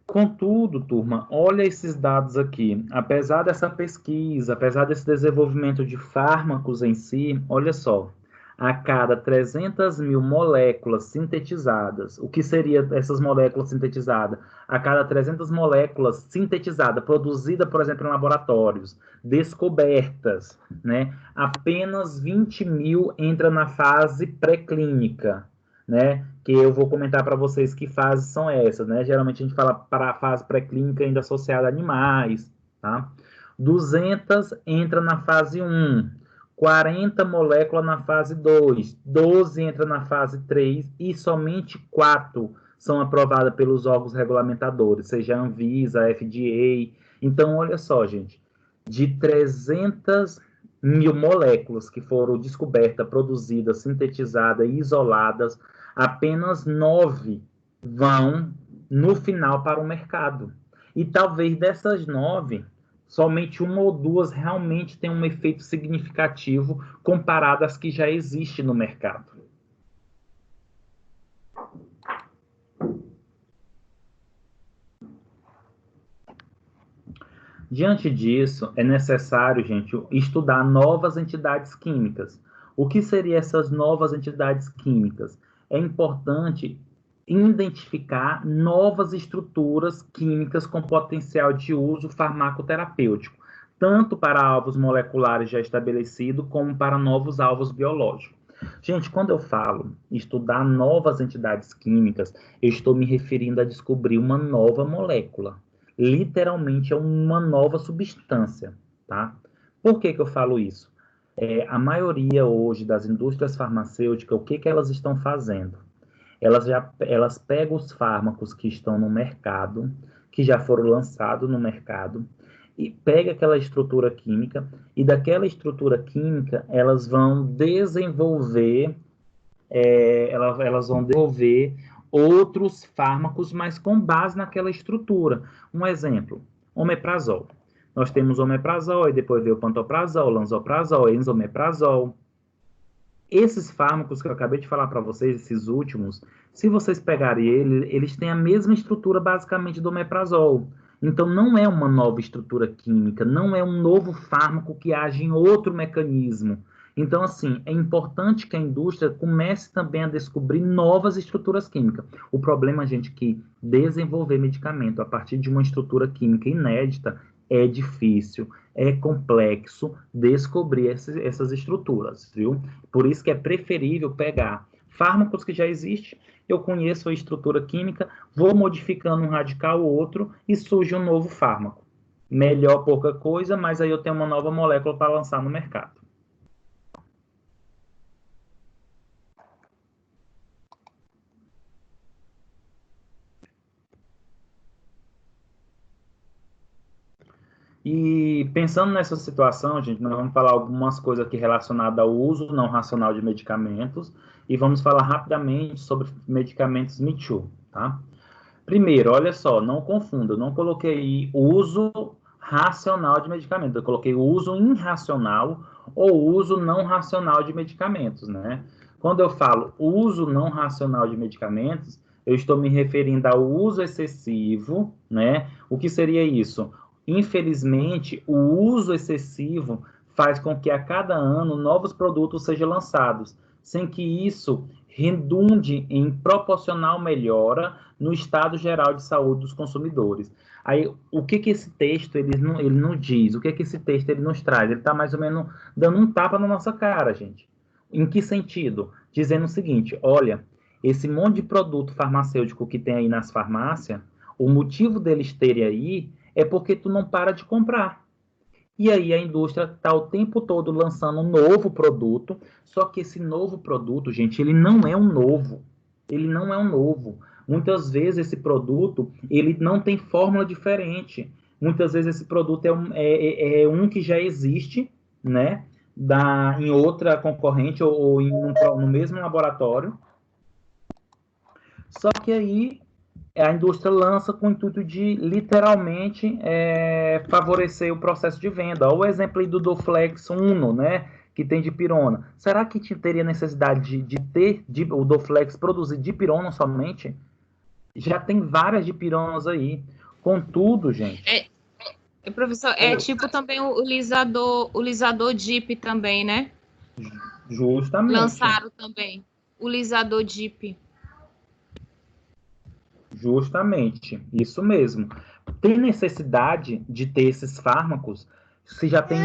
Contudo, turma, olha esses dados aqui. Apesar dessa pesquisa, apesar desse desenvolvimento de fármacos em si, olha só, a cada 300 mil moléculas sintetizadas, o que seria essas moléculas sintetizadas? A cada 300 moléculas sintetizadas, produzidas, por exemplo, em laboratórios, descobertas, né? Apenas 20 mil entra na fase pré-clínica, né? Que eu vou comentar para vocês que fases são essas, né? Geralmente a gente fala para a fase pré-clínica ainda associada a animais, tá? 200 entra na fase 1, 40 moléculas na fase 2, 12 entra na fase 3 e somente 4 são aprovadas pelos órgãos regulamentadores, seja a Anvisa, a FDA. Então, olha só, gente, de 300 mil moléculas que foram descobertas, produzidas, sintetizadas e isoladas, apenas 9 vão, no final, para o mercado. E talvez dessas 9, somente 1 ou 2 realmente tenham um efeito significativo comparado às que já existem no mercado. Diante disso, é necessário, gente, estudar novas entidades químicas. O que seriam essas novas entidades químicas? É importante identificar novas estruturas químicas com potencial de uso farmacoterapêutico, tanto para alvos moleculares já estabelecidos, como para novos alvos biológicos. Gente, quando eu falo estudar novas entidades químicas, eu estou me referindo a descobrir uma nova molécula. Literalmente é uma nova substância, tá? Por que que eu falo isso? A maioria hoje das indústrias farmacêuticas, o que que elas estão fazendo? Elas pegam os fármacos que estão no mercado, que já foram lançados no mercado, e pega aquela estrutura química, e daquela estrutura química elas vão desenvolver, elas vão desenvolver outros fármacos, mas com base naquela estrutura. Um exemplo, omeprazol. Nós temos omeprazol, e depois veio o pantoprazol, lansoprazol, enzomeprazol. Esses fármacos que eu acabei de falar para vocês, esses últimos, se vocês pegarem eles têm a mesma estrutura basicamente do omeprazol. Então, não é uma nova estrutura química, não é um novo fármaco que age em outro mecanismo. Então, assim, é importante que a indústria comece também a descobrir novas estruturas químicas. O problema, gente, é que desenvolver medicamento a partir de uma estrutura química inédita é difícil, é complexo descobrir essas estruturas, viu? Por isso que é preferível pegar fármacos que já existem, eu conheço a estrutura química, vou modificando um radical ou outro e surge um novo fármaco. Melhor pouca coisa, mas aí eu tenho uma nova molécula para lançar no mercado. E pensando nessa situação, gente, nós vamos falar algumas coisas aqui relacionadas ao uso não racional de medicamentos e vamos falar rapidamente sobre medicamentos Me Too, tá? Primeiro, olha só, não confunda, eu não coloquei uso racional de medicamentos, eu coloquei uso irracional ou uso não racional de medicamentos, né? Quando eu falo uso não racional de medicamentos, eu estou me referindo ao uso excessivo, né? O que seria isso? Infelizmente, o uso excessivo faz com que a cada ano novos produtos sejam lançados, sem que isso redunde em proporcional melhora no estado geral de saúde dos consumidores. Aí, o que que esse texto ele não diz? O que que esse texto ele nos traz? Ele está mais ou menos dando um tapa na nossa cara, gente. Em que sentido? Dizendo o seguinte, olha, esse monte de produto farmacêutico que tem aí nas farmácias, o motivo deles terem aí é porque tu não para de comprar. E aí a indústria está o tempo todo lançando um novo produto, só que esse novo produto, gente, ele não é um novo. Ele não é um novo. Muitas vezes esse produto, ele não tem fórmula diferente. Muitas vezes esse produto é um que já existe, né? Em outra concorrente ou no mesmo laboratório. Só que aí a indústria lança com o intuito de, literalmente, favorecer o processo de venda. Olha o exemplo aí do Doflex Uno, né, que tem dipirona. Será que teria necessidade de ter o Doflex produzir dipirona somente? Já tem várias dipironas aí. Contudo, gente... Professor, tipo também o lisador DIP também, né? Justamente. Lançaram também o lisador DIP. Justamente, isso mesmo. Tem necessidade de ter esses fármacos se já tem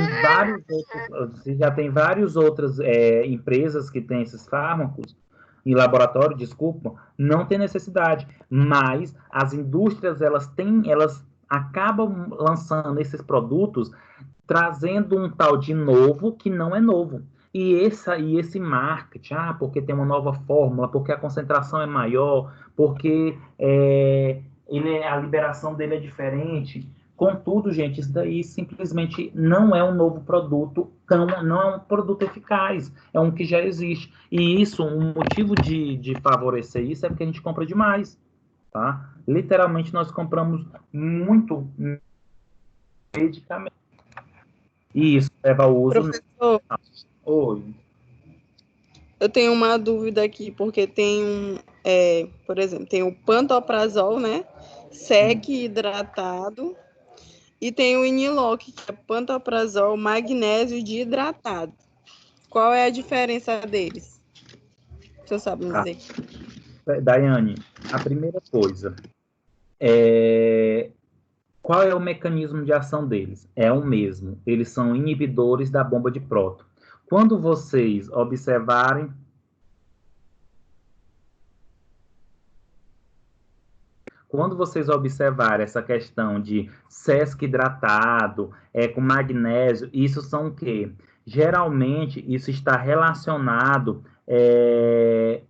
várias outras empresas que têm esses fármacos em laboratório, desculpa, não tem necessidade. Mas as indústrias elas acabam lançando esses produtos trazendo um tal de novo que não é novo. E esse marketing, porque tem uma nova fórmula, porque a concentração é maior, porque a liberação dele é diferente. Contudo, gente, isso daí simplesmente não é um novo produto, não é um produto eficaz, é um que já existe. E isso, um motivo de favorecer isso é porque a gente compra demais, tá? Literalmente, nós compramos muito medicamento. E isso leva ao uso... Professor, Oi. eu tenho uma dúvida aqui, porque tem por exemplo, tem o pantoprazol, né? Sec hidratado, e tem o Iniloc, que é pantoprazol magnésio hidratado. Qual é a diferença deles? O senhor sabe me dizer? Daiane, a primeira coisa, qual é o mecanismo de ação deles? É o mesmo, eles são inibidores da bomba de próton. Quando vocês observarem essa questão de sesc hidratado, com magnésio, isso são o quê? Geralmente, isso está relacionado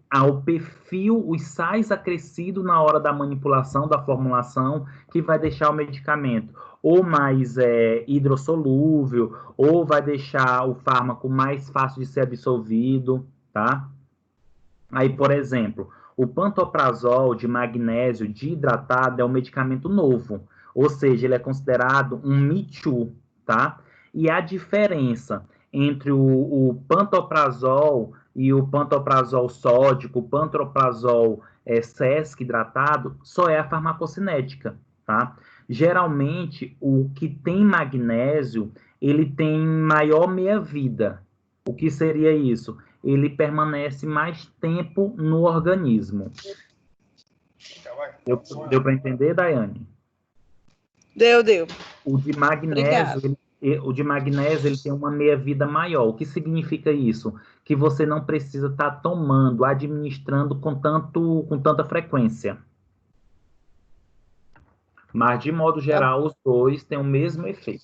ao perfil, os sais acrescidos na hora da manipulação, da formulação, que vai deixar o medicamento ou mais hidrossolúvel, ou vai deixar o fármaco mais fácil de ser absorvido, tá? Aí, por exemplo, o pantoprazol de magnésio de hidratado é um medicamento novo, ou seja, ele é considerado um Me Too, tá? E a diferença entre o pantoprazol e o pantoprazol sódico, o pantoprazol sesc hidratado, só é a farmacocinética, tá? Geralmente, o que tem magnésio, ele tem maior meia-vida. O que seria isso? Ele permanece mais tempo no organismo. Deu para entender, Daiane? Deu. O de magnésio, ele tem uma meia-vida maior. O que significa isso? Que você não precisa estar tomando, administrando com tanta frequência. Mas, de modo geral, os dois têm o mesmo efeito.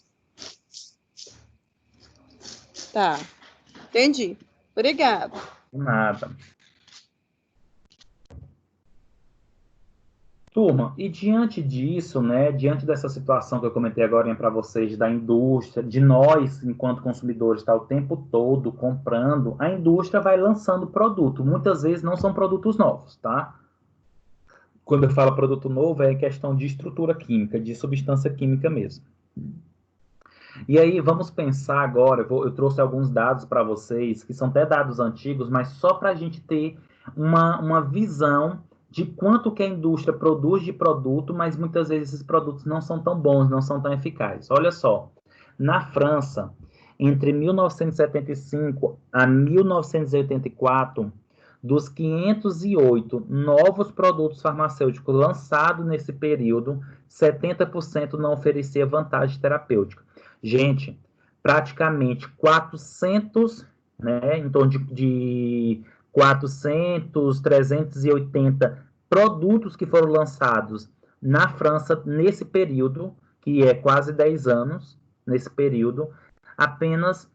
Tá. Entendi. Obrigada. Nada. Turma, e diante disso, né, diante dessa situação que eu comentei agora para vocês, da indústria, de nós, enquanto consumidores, estar o tempo todo comprando, a indústria vai lançando produto. Muitas vezes não são produtos novos, tá? Quando eu falo produto novo, é questão de estrutura química, de substância química mesmo. E aí, vamos pensar agora, eu trouxe alguns dados para vocês, que são até dados antigos, mas só para a gente ter uma visão de quanto que a indústria produz de produto, mas muitas vezes esses produtos não são tão bons, não são tão eficazes. Olha só, na França, entre 1975 a 1984, dos 508 novos produtos farmacêuticos lançados nesse período, 70% não oferecia vantagem terapêutica. Gente, praticamente 400, né, em torno de 400, 380 produtos que foram lançados na França nesse período, que é quase 10 anos, nesse período, apenas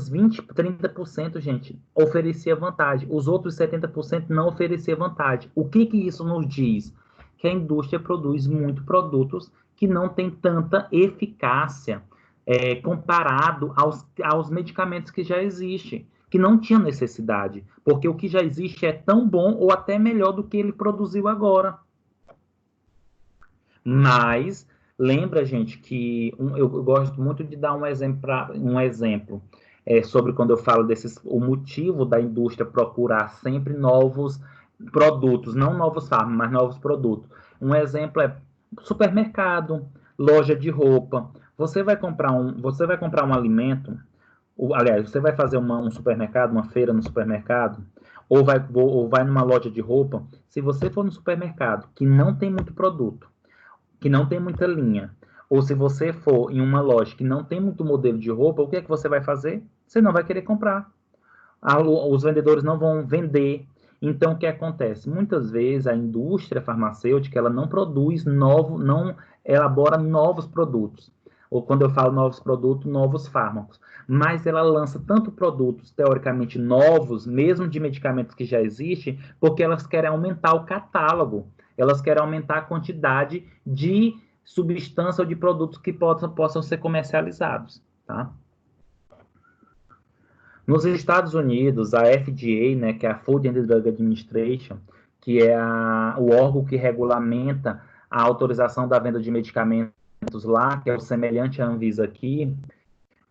20, 30%, gente, oferecia vantagem. Os outros 70% não oferecia vantagem. O que isso nos diz? Que a indústria produz muitos produtos que não tem tanta eficácia comparado aos medicamentos que já existem, que não tinha necessidade, porque o que já existe é tão bom ou até melhor do que ele produziu agora. Mas lembra, gente, que eu gosto muito de dar um exemplo sobre quando eu falo o motivo da indústria procurar sempre novos produtos, não novos fármacos, mas novos produtos. Um exemplo é supermercado, loja de roupa. Você vai comprar um alimento, aliás, você vai fazer um supermercado, uma feira no supermercado, ou vai numa loja de roupa. Se você for no supermercado que não tem muito produto, que não tem muita linha, ou se você for em uma loja que não tem muito modelo de roupa, o que é que você vai fazer? Você não vai querer comprar. Os vendedores não vão vender. Então, o que acontece? Muitas vezes a indústria farmacêutica ela não produz não elabora novos produtos. Ou quando eu falo novos produtos, novos fármacos. Mas ela lança tanto produtos teoricamente novos, mesmo de medicamentos que já existem, porque elas querem aumentar o catálogo. Elas querem aumentar a quantidade de substância ou de produtos que possam ser comercializados, tá? Nos Estados Unidos, a FDA, né, que é a Food and Drug Administration, que é o órgão que regulamenta a autorização da venda de medicamentos lá, que é o semelhante à Anvisa aqui,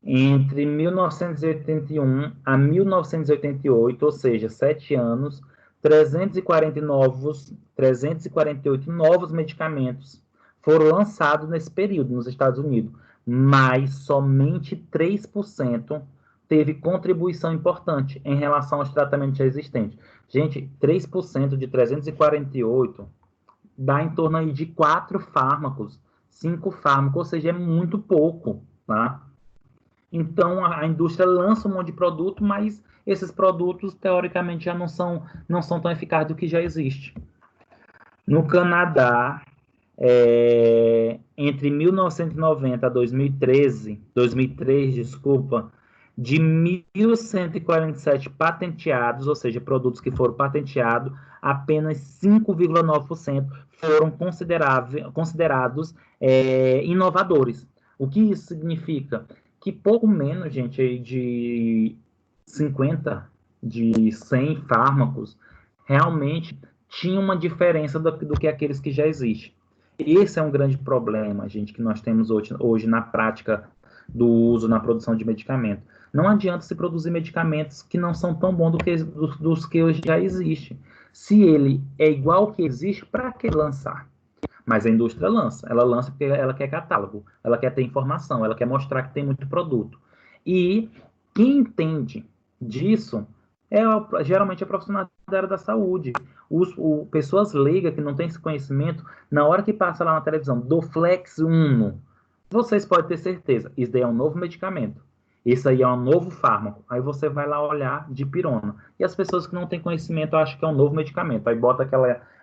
entre 1981 a 1988, ou seja, 7 anos, 348 novos medicamentos foram lançados nesse período nos Estados Unidos, mas somente 3% teve contribuição importante em relação aos tratamentos já existentes. Gente, 3% de 348 dá em torno aí de 4 fármacos, 5 fármacos, ou seja, é muito pouco, tá? Então, a indústria lança um monte de produto, mas esses produtos, teoricamente, já não são tão eficazes do que já existe. No Canadá, entre 1990 a 2003, desculpa, de 1.147 patenteados, ou seja, produtos que foram patenteados, apenas 5,9% foram considerados inovadores. O que isso significa? Que pouco menos, gente, aí de 50, de 100 fármacos, realmente tinha uma diferença do que aqueles que já existem. Esse é um grande problema, gente, que nós temos hoje na prática do uso, na produção de medicamento. Não adianta se produzir medicamentos que não são tão bons dos que hoje já existem. Se ele é igual ao que existe, para que lançar? Mas a indústria lança. Ela lança porque ela quer catálogo, ela quer ter informação, ela quer mostrar que tem muito produto. E quem entende disso geralmente é profissional da área da saúde. Pessoas leigas que não têm esse conhecimento, na hora que passa lá na televisão, Doflex 1, vocês podem ter certeza, isso daí é um novo medicamento. Isso aí é um novo fármaco. Aí você vai lá olhar dipirona. E as pessoas que não têm conhecimento acham que é um novo medicamento. Aí bota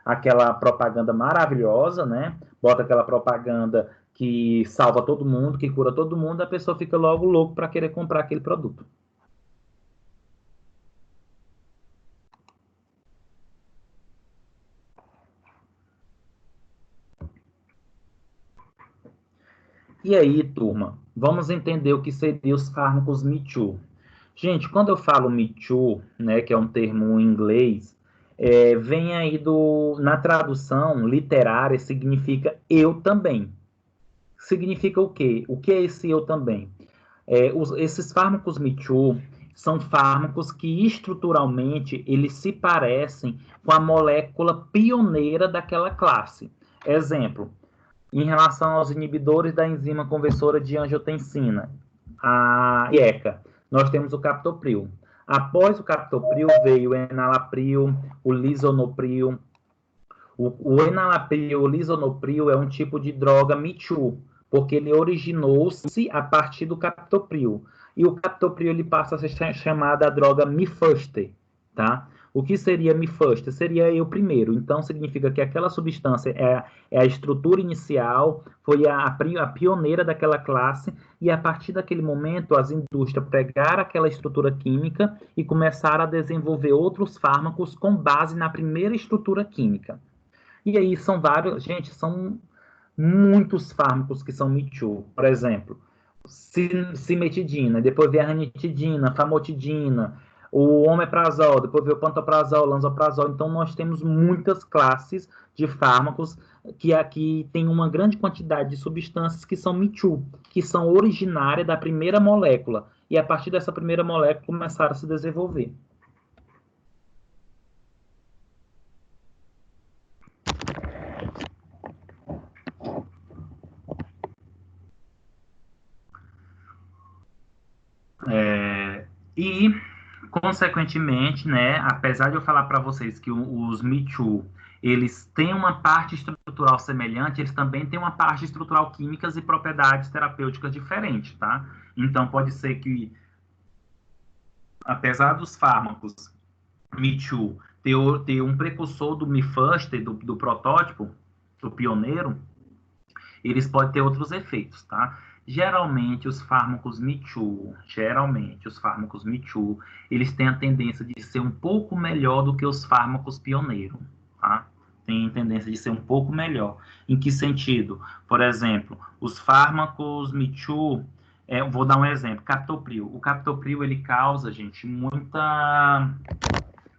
aquela propaganda maravilhosa, né? Bota aquela propaganda que salva todo mundo, que cura todo mundo, a pessoa fica logo louco para querer comprar aquele produto. E aí, turma, vamos entender o que seriam os fármacos Me Too. Gente, quando eu falo Me Too, né, que é um termo em inglês, vem aí na tradução literária, significa eu também. Significa o quê? O que é esse eu também? Esses fármacos Me Too são fármacos que estruturalmente eles se parecem com a molécula pioneira daquela classe. Exemplo, em relação aos inibidores da enzima conversora de angiotensina, a IECA, nós temos o captopril. Após o captopril veio o enalapril, o lisinopril. O enalapril e o lisinopril é um tipo de droga Me Too, porque ele originou-se a partir do captopril. E o captopril ele passa a ser chamada a droga Mifustor, tá? O que seria Mifustor? Seria eu primeiro. Então, significa que aquela substância é a estrutura inicial, foi a pioneira daquela classe, e a partir daquele momento, as indústrias pegaram aquela estrutura química e começaram a desenvolver outros fármacos com base na primeira estrutura química. E aí são vários, gente, são muitos fármacos que são Me Too. Por exemplo, cimetidina, depois vem a ranitidina, famotidina, o omeprazol, depois vem o pantoprazol, lansoprazol. Então, nós temos muitas classes de fármacos que aqui tem uma grande quantidade de substâncias que são Me Too, que são originárias da primeira molécula. E a partir dessa primeira molécula começaram a se desenvolver. E, consequentemente, né, apesar de eu falar para vocês que os Me Too, eles têm uma parte estrutural semelhante, eles também têm uma parte estrutural químicas e propriedades terapêuticas diferentes, tá? Então, pode ser que, apesar dos fármacos Me Too ter um precursor do Mifustor, do protótipo, do pioneiro, eles podem ter outros efeitos, tá? Geralmente, os fármacos Me Too, eles têm a tendência de ser um pouco melhor do que os fármacos pioneiros, tá? Tem tendência de ser um pouco melhor. Em que sentido? Por exemplo, os fármacos Me Too, vou dar um exemplo, captopril. O captopril, ele causa, gente,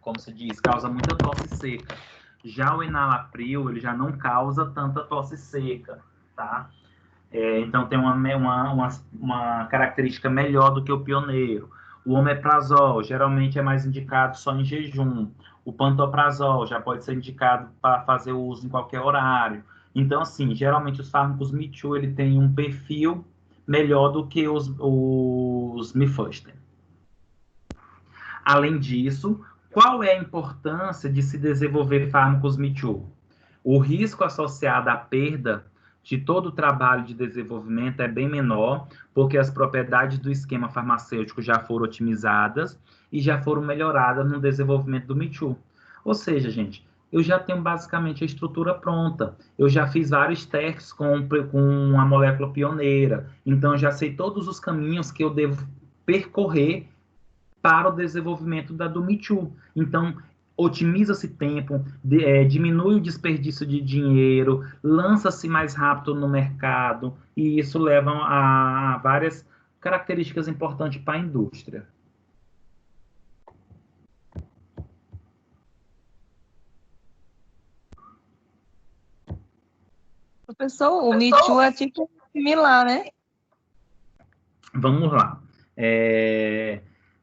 como se diz, causa muita tosse seca. Já o enalapril, ele já não causa tanta tosse seca, tá? Então tem uma característica melhor do que o pioneiro. O omeprazol geralmente é mais indicado só em jejum. O pantoprazol já pode ser indicado para fazer uso em qualquer horário. Então, assim, geralmente os fármacos Me Too, ele tem um perfil melhor do que os Mifustor. Além disso, qual é a importância de se desenvolver fármacos Me Too? O risco associado à perda de todo o trabalho de desenvolvimento é bem menor, porque as propriedades do esquema farmacêutico já foram otimizadas e já foram melhoradas no desenvolvimento do Me Too. Ou seja, gente, eu já tenho basicamente a estrutura pronta. Eu já fiz vários testes com a molécula pioneira. Então, eu já sei todos os caminhos que eu devo percorrer para o desenvolvimento do Me Too. Então, otimiza-se tempo, diminui o desperdício de dinheiro, lança-se mais rápido no mercado, e isso leva a várias características importantes para a indústria. Professor, o Me Too é tipo similar, né? Vamos lá.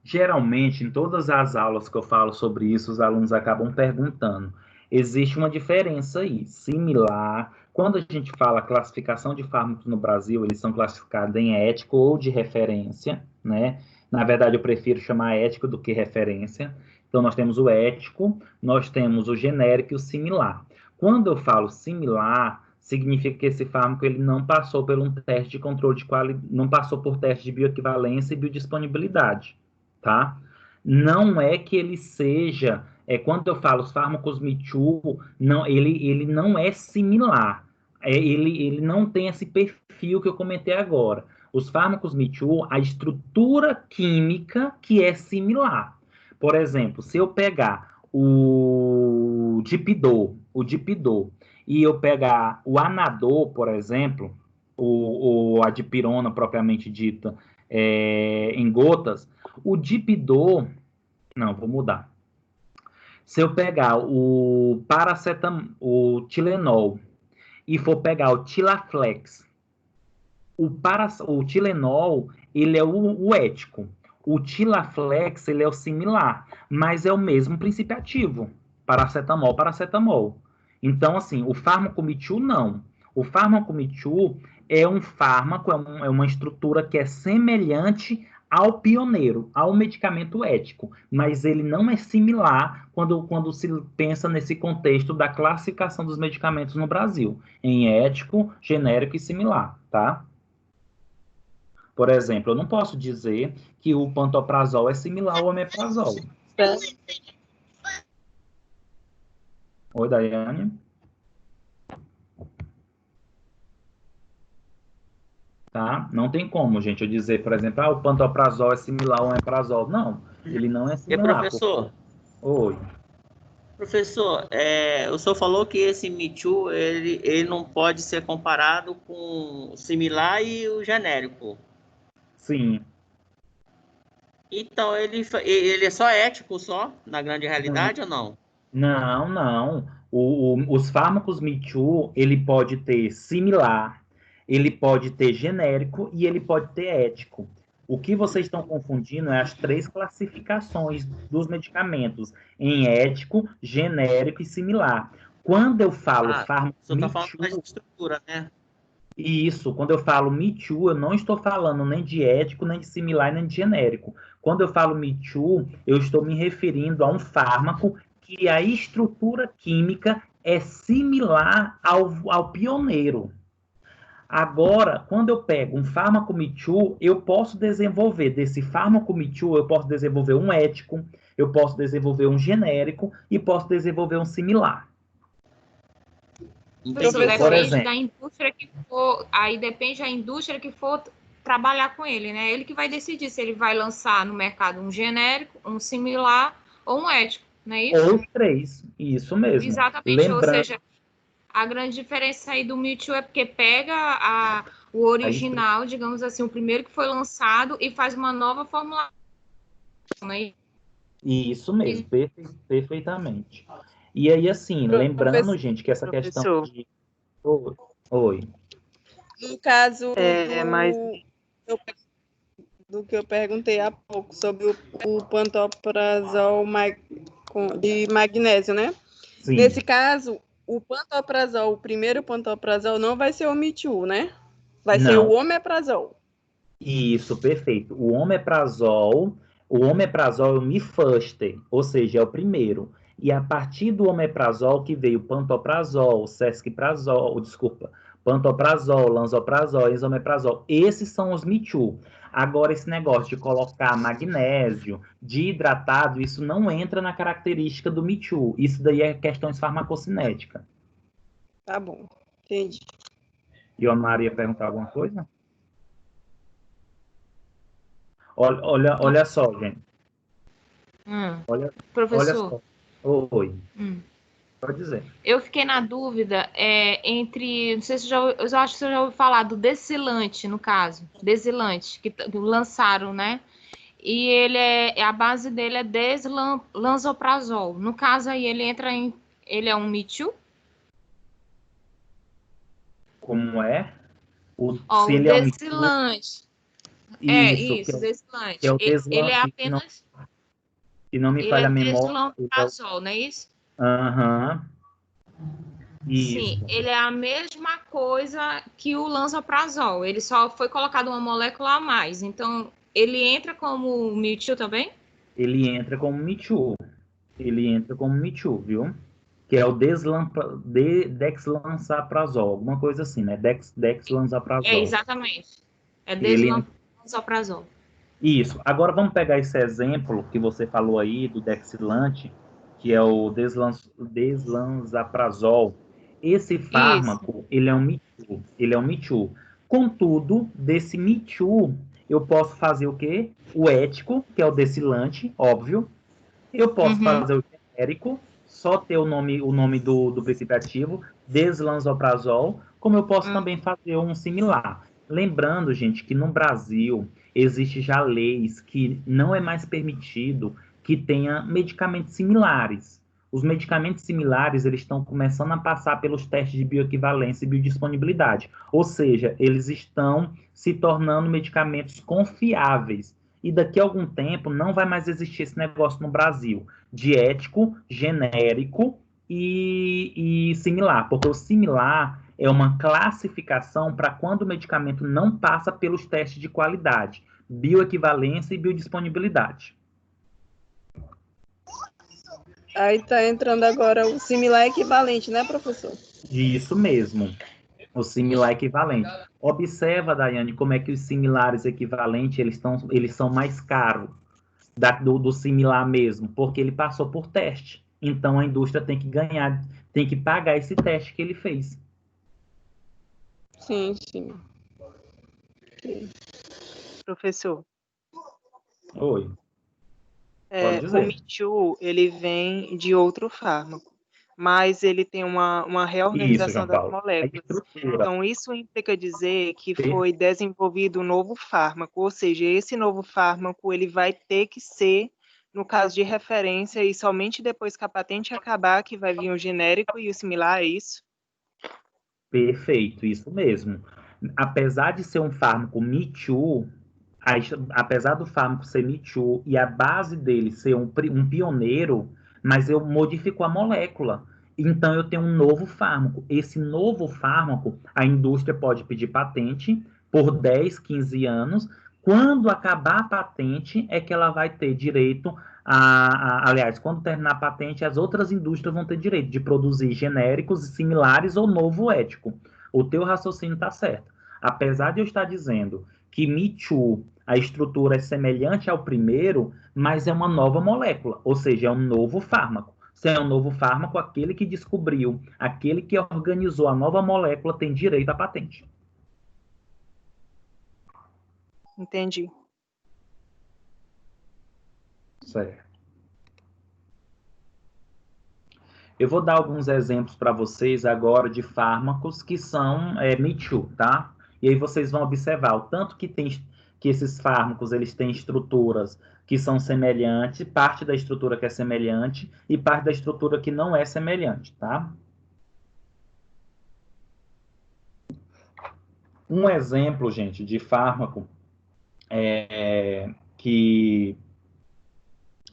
Geralmente, em todas as aulas que eu falo sobre isso, os alunos acabam perguntando. Existe uma diferença aí, similar. Quando a gente fala classificação de fármacos no Brasil, eles são classificados em ético ou de referência, né? Na verdade, eu prefiro chamar ético do que referência. Então, nós temos o ético, nós temos o genérico e o similar. Quando eu falo similar, significa que esse fármaco ele não passou por um teste de controle de qualidade, não passou por teste de bioequivalência e biodisponibilidade, tá? Não é que ele seja, quando eu falo os fármacos Me Too, não, ele não é similar, ele não tem esse perfil que eu comentei agora. Os fármacos Me Too, a estrutura química que é similar. Por exemplo, se eu pegar o Dipidol, e eu pegar o Anador, por exemplo, a dipirona propriamente dita, em gotas, o Dipidol, não, vou mudar. Se eu pegar o Tilenol e for pegar o Tilaflex, o Tilenol, ele é o ético. O Tilaflex, ele é o similar, mas é o mesmo princípio ativo. Paracetamol. Então, assim, o fármaco Me Too, não. O fármaco Me Too é um fármaco, é uma estrutura que é semelhante ao pioneiro, ao medicamento ético, mas ele não é similar quando se pensa nesse contexto da classificação dos medicamentos no Brasil, em ético, genérico e similar, tá? Por exemplo, eu não posso dizer que o pantoprazol é similar ao omeprazol. Oi, Daiane. Tá? Não tem como, gente, eu dizer, por exemplo, o pantoprazol é similar ao omeprazol. Não, ele não é similar. Professor? Oi. Professor, o senhor falou que esse Me Too, ele não pode ser comparado com o similar e o genérico. Sim. Então, ele é só ético, na grande realidade, ou não? Não. Os fármacos Me Too, ele pode ter similar, ele pode ter genérico e ele pode ter ético. O que vocês estão confundindo é as 3 classificações dos medicamentos, em ético, genérico e similar. Quando eu falo fármaco Me Too... Você está falando da estrutura, né? Isso, quando eu falo Me Too, eu não estou falando nem de ético, nem de similar, nem de genérico. Quando eu falo Me Too, eu estou me referindo a um fármaco que a estrutura química é similar ao pioneiro. Agora, quando eu pego um fármaco Me Too, eu posso desenvolver desse fármaco Me Too, eu posso desenvolver um ético, eu posso desenvolver um genérico e posso desenvolver um similar. Depende da indústria que for, aí depende da indústria que for trabalhar com ele, né? Ele que vai decidir se ele vai lançar no mercado um genérico, um similar ou um ético, não é isso? Ou 3, isso mesmo. Exatamente, ou seja, a grande diferença aí do Me Too é porque pega o original, digamos assim, o primeiro que foi lançado e faz uma nova formulação, né? Isso mesmo, perfeitamente. E aí, assim, lembrando, gente, que essa questão de... Oi. No caso do que eu perguntei há pouco sobre o pantoprazol de magnésio, né? Sim. Nesse caso, o pantoprazol, o primeiro pantoprazol não vai ser o Me Too, né? Vai ser o omeprazol. Isso, perfeito. O omeprazol é o Mifuster, ou seja, é o primeiro. E a partir do omeprazol que veio o pantoprazol, o sesquiprazol, Pantoprazol, lansoprazol, esomeprazol. Esses são os Me-Too. Agora, esse negócio de colocar magnésio, de hidratado, isso não entra na característica do Me-Too. Isso daí é questões farmacocinéticas. Tá bom, entendi. E a Maria perguntar alguma coisa? Olha só, gente. Olha Professor, só. Oi, pode dizer. eu fiquei na dúvida entre, não sei se eu acho que você já ouviu falar do Desilante, no caso, Desilante, que lançaram, né? E a base dele é deslansoprazol. No caso aí, ele é um Me Too? Como é? Ó, Se o ele é um Me Too, Desilante. isso, Desilante. que é o Ele é deslan, apenas, que não me ele falha é a memória. deslansoprazol, não é isso? Aham, Sim, isso. ele é a mesma coisa que o lansoprazol. Ele só foi colocado uma molécula a mais. Então, ele entra como Me Too também? Ele entra como Me Too. Ele entra como Me Too, viu? Que é o dexlansoprazol, alguma coisa assim, né? Dexlansoprazol. Exatamente. É Ele, deslansoprazol. isso. Agora vamos pegar esse exemplo que você falou aí do Dexilante, que é o deslansoprazol. Esse Isso. fármaco, ele é um Me Too. Ele é um Me Too. Contudo, desse Me Too, eu posso fazer o quê? O ético, que é o Decilante, óbvio. Eu posso fazer o genérico, só ter o nome do princípio ativo, deslansoprazol, como eu posso também fazer um similar. Lembrando, gente, que no Brasil existe já leis que não é mais permitido que tenha medicamentos similares. Os medicamentos similares, eles estão começando a passar pelos testes de bioequivalência e biodisponibilidade. Ou seja, eles estão se tornando medicamentos confiáveis. E daqui a algum tempo não vai mais existir esse negócio no Brasil de ético, genérico e similar, porque o similar é uma classificação para quando o medicamento não passa pelos testes de qualidade, bioequivalência e biodisponibilidade. Aí tá entrando agora o similar equivalente, né, professor? Isso mesmo, o similar equivalente. Observa, Daiane, como é que os similares equivalentes eles são mais caros do similar mesmo, porque ele passou por teste. Então a indústria tem que ganhar, tem que pagar esse teste que ele fez. Sim, sim. Professor, Oi. Pode o dizer. Me Too, ele vem de outro fármaco, mas ele tem uma Isso, reorganização João das Paulo. A moléculas. estrutura. Então, isso implica dizer que foi desenvolvido um novo fármaco, ou seja, esse novo fármaco ele vai ter que ser, no caso de referência, e somente depois que a patente acabar, que vai vir o genérico e o similar, é isso? Perfeito, isso mesmo. Apesar de ser um fármaco Me Too, apesar do fármaco ser Me Too e a base dele ser um pioneiro, mas eu modifico a molécula. Então eu tenho um novo fármaco. Esse novo fármaco, a indústria pode pedir patente por 10, 15 anos. Quando acabar a patente, é que ela vai ter direito aliás, quando terminar a patente, as outras indústrias vão ter direito de produzir genéricos similares ou novo ético. O teu raciocínio está certo. Apesar de eu estar dizendo que Me Too, a estrutura é semelhante ao primeiro, mas é uma nova molécula, ou seja, é um novo fármaco. Se é um novo fármaco, aquele que descobriu, aquele que organizou a nova molécula tem direito à patente. Entendi. Certo. Eu vou dar alguns exemplos para vocês agora de fármacos que são Me Too, tá? E aí vocês vão observar o tanto que esses fármacos eles têm estruturas que são semelhantes, parte da estrutura que é semelhante e parte da estrutura que não é semelhante, tá? Um exemplo, gente, de fármaco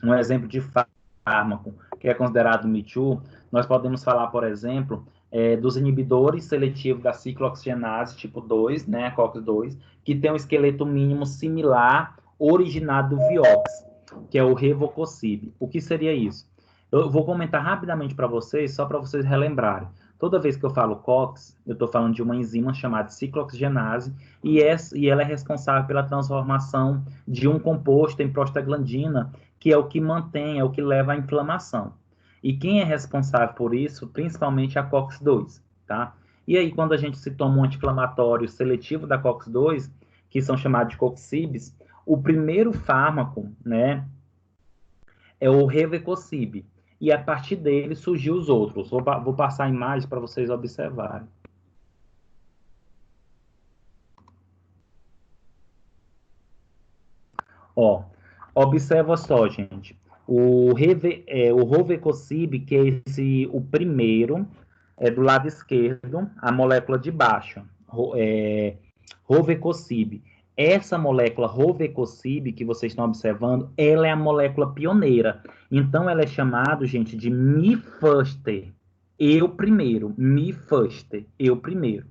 um exemplo de fármaco que é considerado Me Too, nós podemos falar, por exemplo, dos inibidores seletivos da ciclooxigenase tipo 2, né, a COX-2, que tem um esqueleto mínimo similar originado do Vioxx, que é o Revococib. O que seria isso? Eu vou comentar rapidamente para vocês, só para vocês relembrarem. Toda vez que eu falo COX, eu estou falando de uma enzima chamada ciclooxigenase, e ela é responsável pela transformação de um composto em prostaglandina, que é o que mantém, é o que leva à inflamação. E quem é responsável por isso, principalmente a COX-2, tá? E aí, quando a gente se toma um anti-inflamatório seletivo da COX-2, que são chamados de coxibes, o primeiro fármaco, né, é o Revecocib. E a partir dele surgiu os outros. Vou passar a imagem para vocês observarem. Ó, observa só, gente. O Revecocib, que é o primeiro, é do lado esquerdo, a molécula de baixo, Revecocib. Essa molécula Revecocib que vocês estão observando, ela é a molécula pioneira. Então, ela é chamada, gente, de me first. Eu primeiro. Me first. Eu primeiro.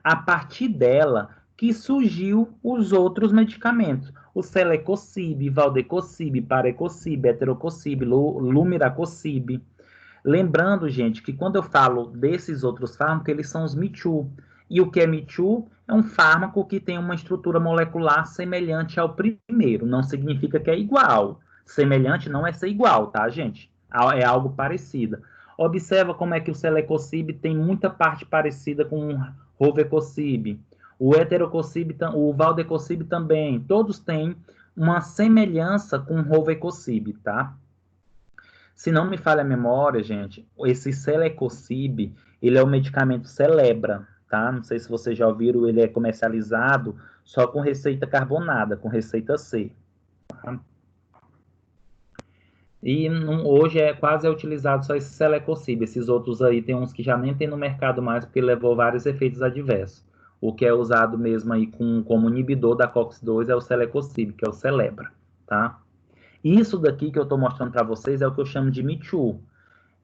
A partir dela que surgiu os outros medicamentos. O Selecocib, Valdecocib, Parecocib, Heterococib, Lumiracocib. Lembrando, gente, que quando eu falo desses outros fármacos, eles são os Me-Too. E o que é Me-Too? É um fármaco que tem uma estrutura molecular semelhante ao primeiro. Não significa que é igual. Semelhante não é ser igual, tá, gente? É algo parecido. Observa como é que o Selecocib tem muita parte parecida com o Rovecocib. O Heterococib, o Valdecocib também. Todos têm uma semelhança com o Rovecocib, tá? Se não me falha a memória, gente, esse Selecocib, ele é o medicamento Celebra, tá? Não sei se vocês já ouviram, ele é comercializado só com receita carbonada, com receita C. Tá? E hoje quase é utilizado só esse Selecocib. Esses outros aí tem uns que já nem tem no mercado mais, porque levou vários efeitos adversos. O que é usado mesmo aí como inibidor da COX-2 é o Selecocib, que é o Celebra, tá? Isso daqui que eu estou mostrando para vocês é o que eu chamo de Me-Too.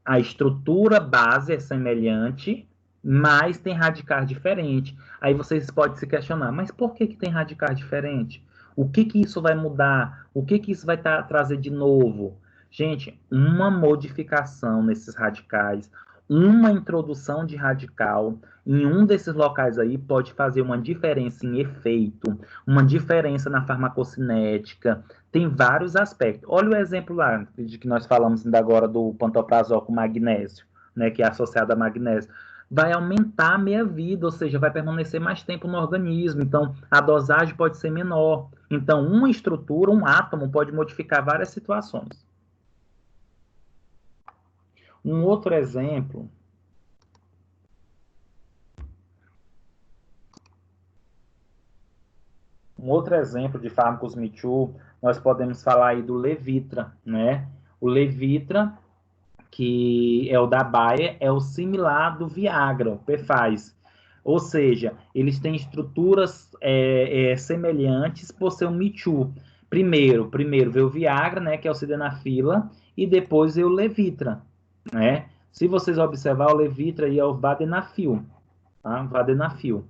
A estrutura base é semelhante, mas tem radicais diferentes. Aí vocês podem se questionar, mas por que tem radicais diferentes? O que isso vai mudar? O que isso vai trazer de novo? Gente, uma modificação nesses radicais, uma introdução de radical em um desses locais aí pode fazer uma diferença em efeito, uma diferença na farmacocinética, tem vários aspectos. Olha o exemplo lá, de que nós falamos ainda agora do pantoprazol com magnésio, né, que é associado a magnésio. Vai aumentar a meia-vida, ou seja, vai permanecer mais tempo no organismo. Então, a dosagem pode ser menor. Então, uma estrutura, um átomo, pode modificar várias situações. Um outro exemplo... Um outro exemplo de fármacos Me-Too, nós podemos falar aí do Levitra, né? O Levitra, que é o da Bayer, é o similar do Viagra, o Pfaz. Ou seja, eles têm estruturas semelhantes por ser um Me-Too. Primeiro veio o Viagra, né, que é o sildenafila, e depois veio o Levitra, né? Se vocês observar, o Levitra aí é o Vardenafil, tá? Vardenafil.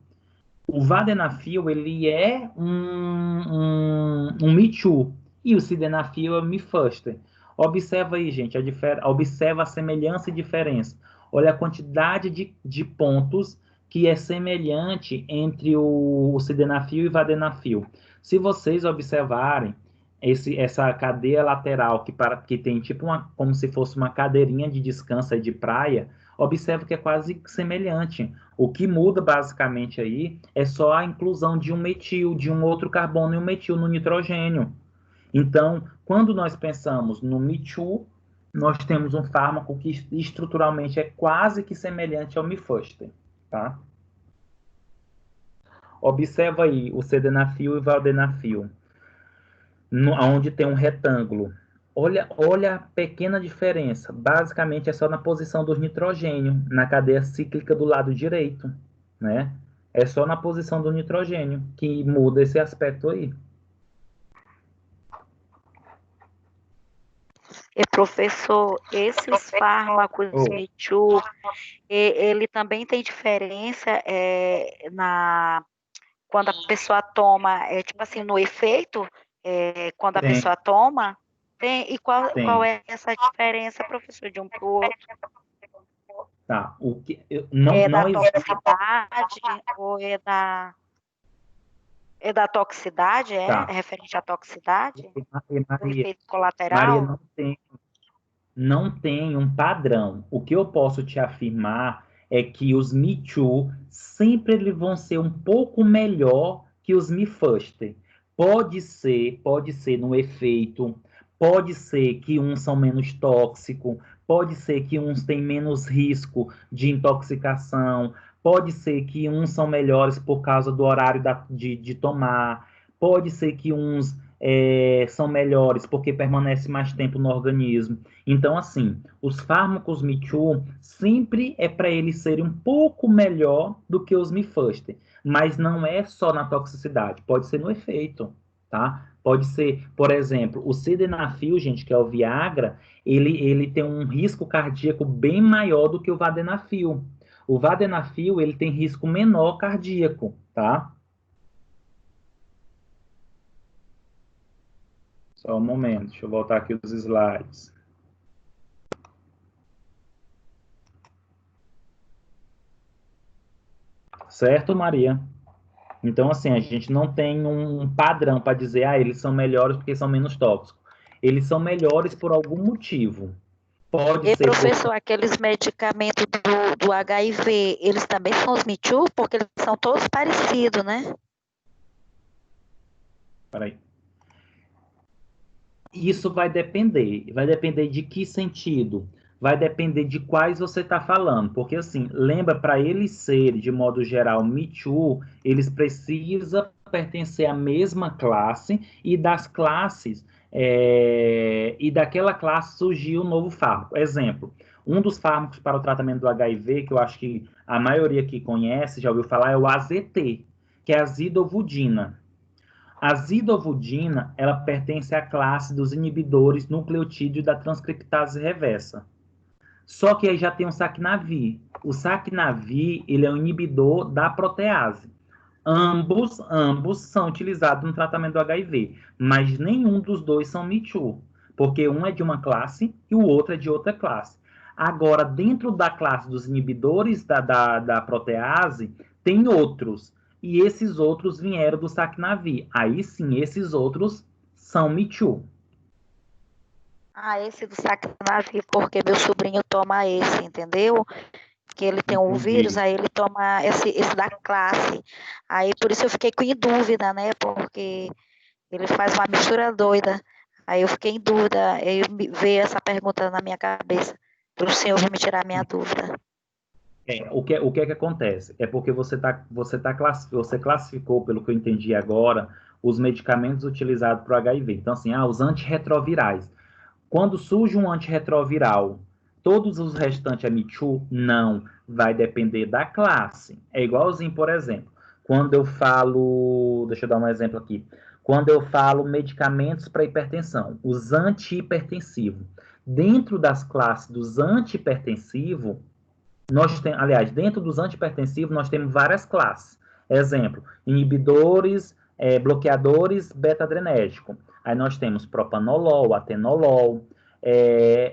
O Vardenafil, ele é um Me-Too, e o sildenafil é o Me-First. Observa aí, gente, observa a semelhança e diferença. Olha a quantidade de pontos que é semelhante entre o sildenafil e o vardenafil. Se vocês observarem essa cadeia lateral que tem tipo como se fosse uma cadeirinha de descanso aí de praia, observa que é quase semelhante. O que muda basicamente aí é só a inclusão de um metil, de um outro carbono e um metil no nitrogênio. Então, quando nós pensamos no Me-Too, nós temos um fármaco que estruturalmente é quase que semelhante ao Me-First, tá? Observa aí o sildenafil e o vardenafil, onde tem um retângulo. Olha a pequena diferença. Basicamente é só na posição dos nitrogênio, na cadeia cíclica do lado direito, né? É só na posição do nitrogênio que muda esse aspecto aí. E professor, esses fármacos Me-Too, ele também tem diferença quando a pessoa toma, tipo assim, no efeito, quando a pessoa toma? Tem. E qual é essa diferença, professor, de um para o outro? Tá, o que não, É da não existe. toxicidade ou é da toxicidade, Tá. é referente à toxicidade? Do Maria, efeito Maria, colateral? não tem um padrão. O que eu posso te afirmar é que os Me Too sempre eles vão ser um pouco melhor que os Me First. Pode ser no efeito, pode ser que uns são menos tóxicos, pode ser que uns têm menos risco de intoxicação, pode ser que uns são melhores por causa do horário de tomar, pode ser que uns são melhores porque permanece mais tempo no organismo. Então, assim, os fármacos Me Too sempre é para eles serem um pouco melhor do que os Me First, mas não é só na toxicidade, pode ser no efeito, tá? Pode ser, por exemplo, o sildenafil, gente, que é o Viagra, ele tem um risco cardíaco bem maior do que o vardenafil. O vardenafil, ele tem risco menor cardíaco, tá? Só um momento, deixa eu voltar aqui os slides. Certo, Maria? Então, assim, a gente não tem um padrão para dizer, eles são melhores porque são menos tóxicos. Eles são melhores por algum motivo. Pode E, ser professor, aqueles medicamentos do HIV, eles também são os Me Too? Porque eles são todos parecidos, né? Peraí. Isso vai depender de que sentido, vai depender de quais você está falando, porque assim, lembra, para eles serem, de modo geral, Me Too, eles precisam pertencer à mesma classe, e das classes, e daquela classe surgiu um novo fármaco. Exemplo, um dos fármacos para o tratamento do HIV, que eu acho que a maioria aqui conhece, já ouviu falar, é o AZT, que é a zidovudina. A zidovudina, ela pertence à classe dos inibidores nucleotídeo da transcriptase reversa. Só que aí já tem o Sacnavir. O Sacnavir, ele é um inibidor da protease. Ambos são utilizados no tratamento do HIV, mas nenhum dos dois são Me Too, porque um é de uma classe e o outro é de outra classe. Agora, dentro da classe dos inibidores da protease, tem outros, e esses outros vieram do Sacnavir. Aí sim, esses outros são Me Too. Esse do Sacnavir, porque meu sobrinho toma esse, entendeu? Que ele tem um vírus, aí ele toma esse da classe. Aí por isso eu fiquei em dúvida, né? Porque ele faz uma mistura doida. Aí eu fiquei em dúvida, aí veio essa pergunta na minha cabeça, para o senhor me tirar minha dúvida. O que é que acontece? É porque você classificou, pelo que eu entendi agora, os medicamentos utilizados para o HIV. Então, assim, os antirretrovirais. Quando surge um antirretroviral, todos os restantes é Me Too? Não. Vai depender da classe. É igualzinho, por exemplo, quando eu falo... Deixa eu dar um exemplo aqui. Quando eu falo medicamentos para hipertensão, os antihipertensivos. Dentro das classes dos antihipertensivos, dentro dos antihipertensivos, nós temos várias classes. Exemplo, inibidores, bloqueadores beta-adrenérgico. Aí nós temos propanolol, atenolol.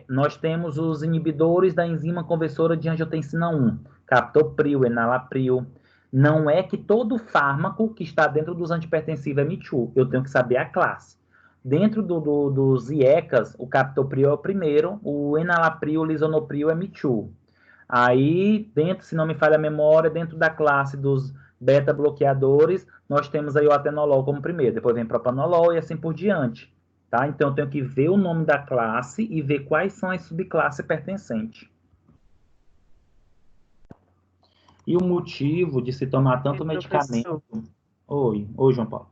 Nós temos os inibidores da enzima conversora de angiotensina 1, captopril, enalapril. Não é que todo fármaco que está dentro dos antihipertensivos é Me Too. Eu tenho que saber a classe. Dentro dos IECAs, o captopril é o primeiro, o enalapril, o lisonopril é Me Too. Aí, dentro, se não me falha a memória, dentro da classe dos beta-bloqueadores, nós temos aí o atenolol como primeiro, depois vem propanolol e assim por diante, tá? Então, eu tenho que ver o nome da classe e ver quais são as subclasses pertencentes. E o motivo de se tomar tanto medicamento... Oi, João Paulo.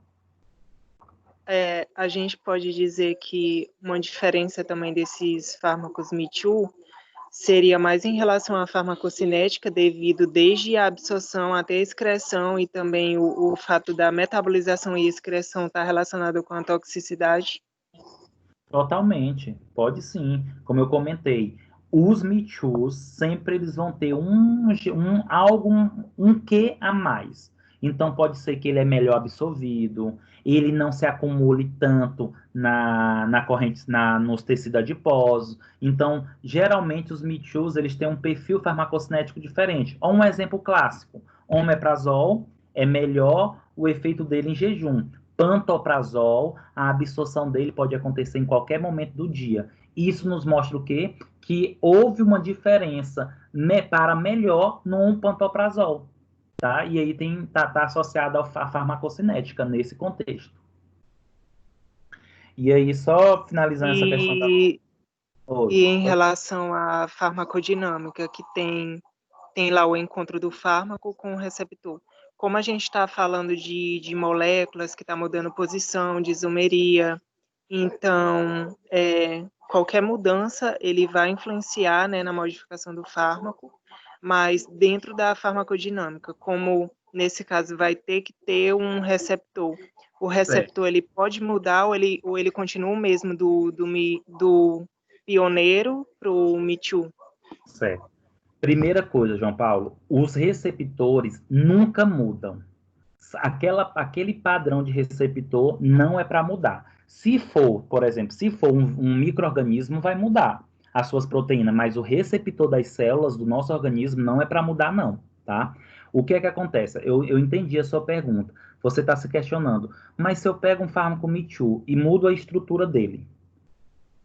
A gente pode dizer que uma diferença também desses fármacos Me Too seria mais em relação à farmacocinética, devido desde a absorção até a excreção, e também o fato da metabolização e excreção estar relacionado com a toxicidade? Totalmente, pode sim. Como eu comentei, os Me Toos sempre eles vão ter um quê a mais. Então, pode ser que ele é melhor absorvido, ele não se acumule tanto na corrente, nos tecidos adiposos. Então, geralmente, os Me Toos, eles têm um perfil farmacocinético diferente. Um exemplo clássico, omeprazol é melhor o efeito dele em jejum. Pantoprazol, a absorção dele pode acontecer em qualquer momento do dia. Isso nos mostra o quê? Que houve uma diferença para melhor no pantoprazol, tá? E aí tá associado à farmacocinética nesse contexto. E aí, só finalizando essa questão da... E em relação à farmacodinâmica, que tem lá o encontro do fármaco com o receptor. Como a gente está falando de moléculas que estão mudando posição, de isomeria, então, qualquer mudança, ele vai influenciar, né, na modificação do fármaco, mas dentro da farmacodinâmica, como nesse caso vai ter que ter um receptor. O receptor, ele pode mudar ou ele continua o mesmo do pioneiro para o Me Too? Certo. Primeira coisa, João Paulo, os receptores nunca mudam. Aquele padrão de receptor não é para mudar. Se for, por exemplo, se for um micro-organismo, vai mudar as suas proteínas, mas o receptor das células do nosso organismo não é para mudar, não, tá? O que é que acontece? Eu entendi a sua pergunta. Você está se questionando, mas se eu pego um fármaco Me Too e mudo a estrutura dele,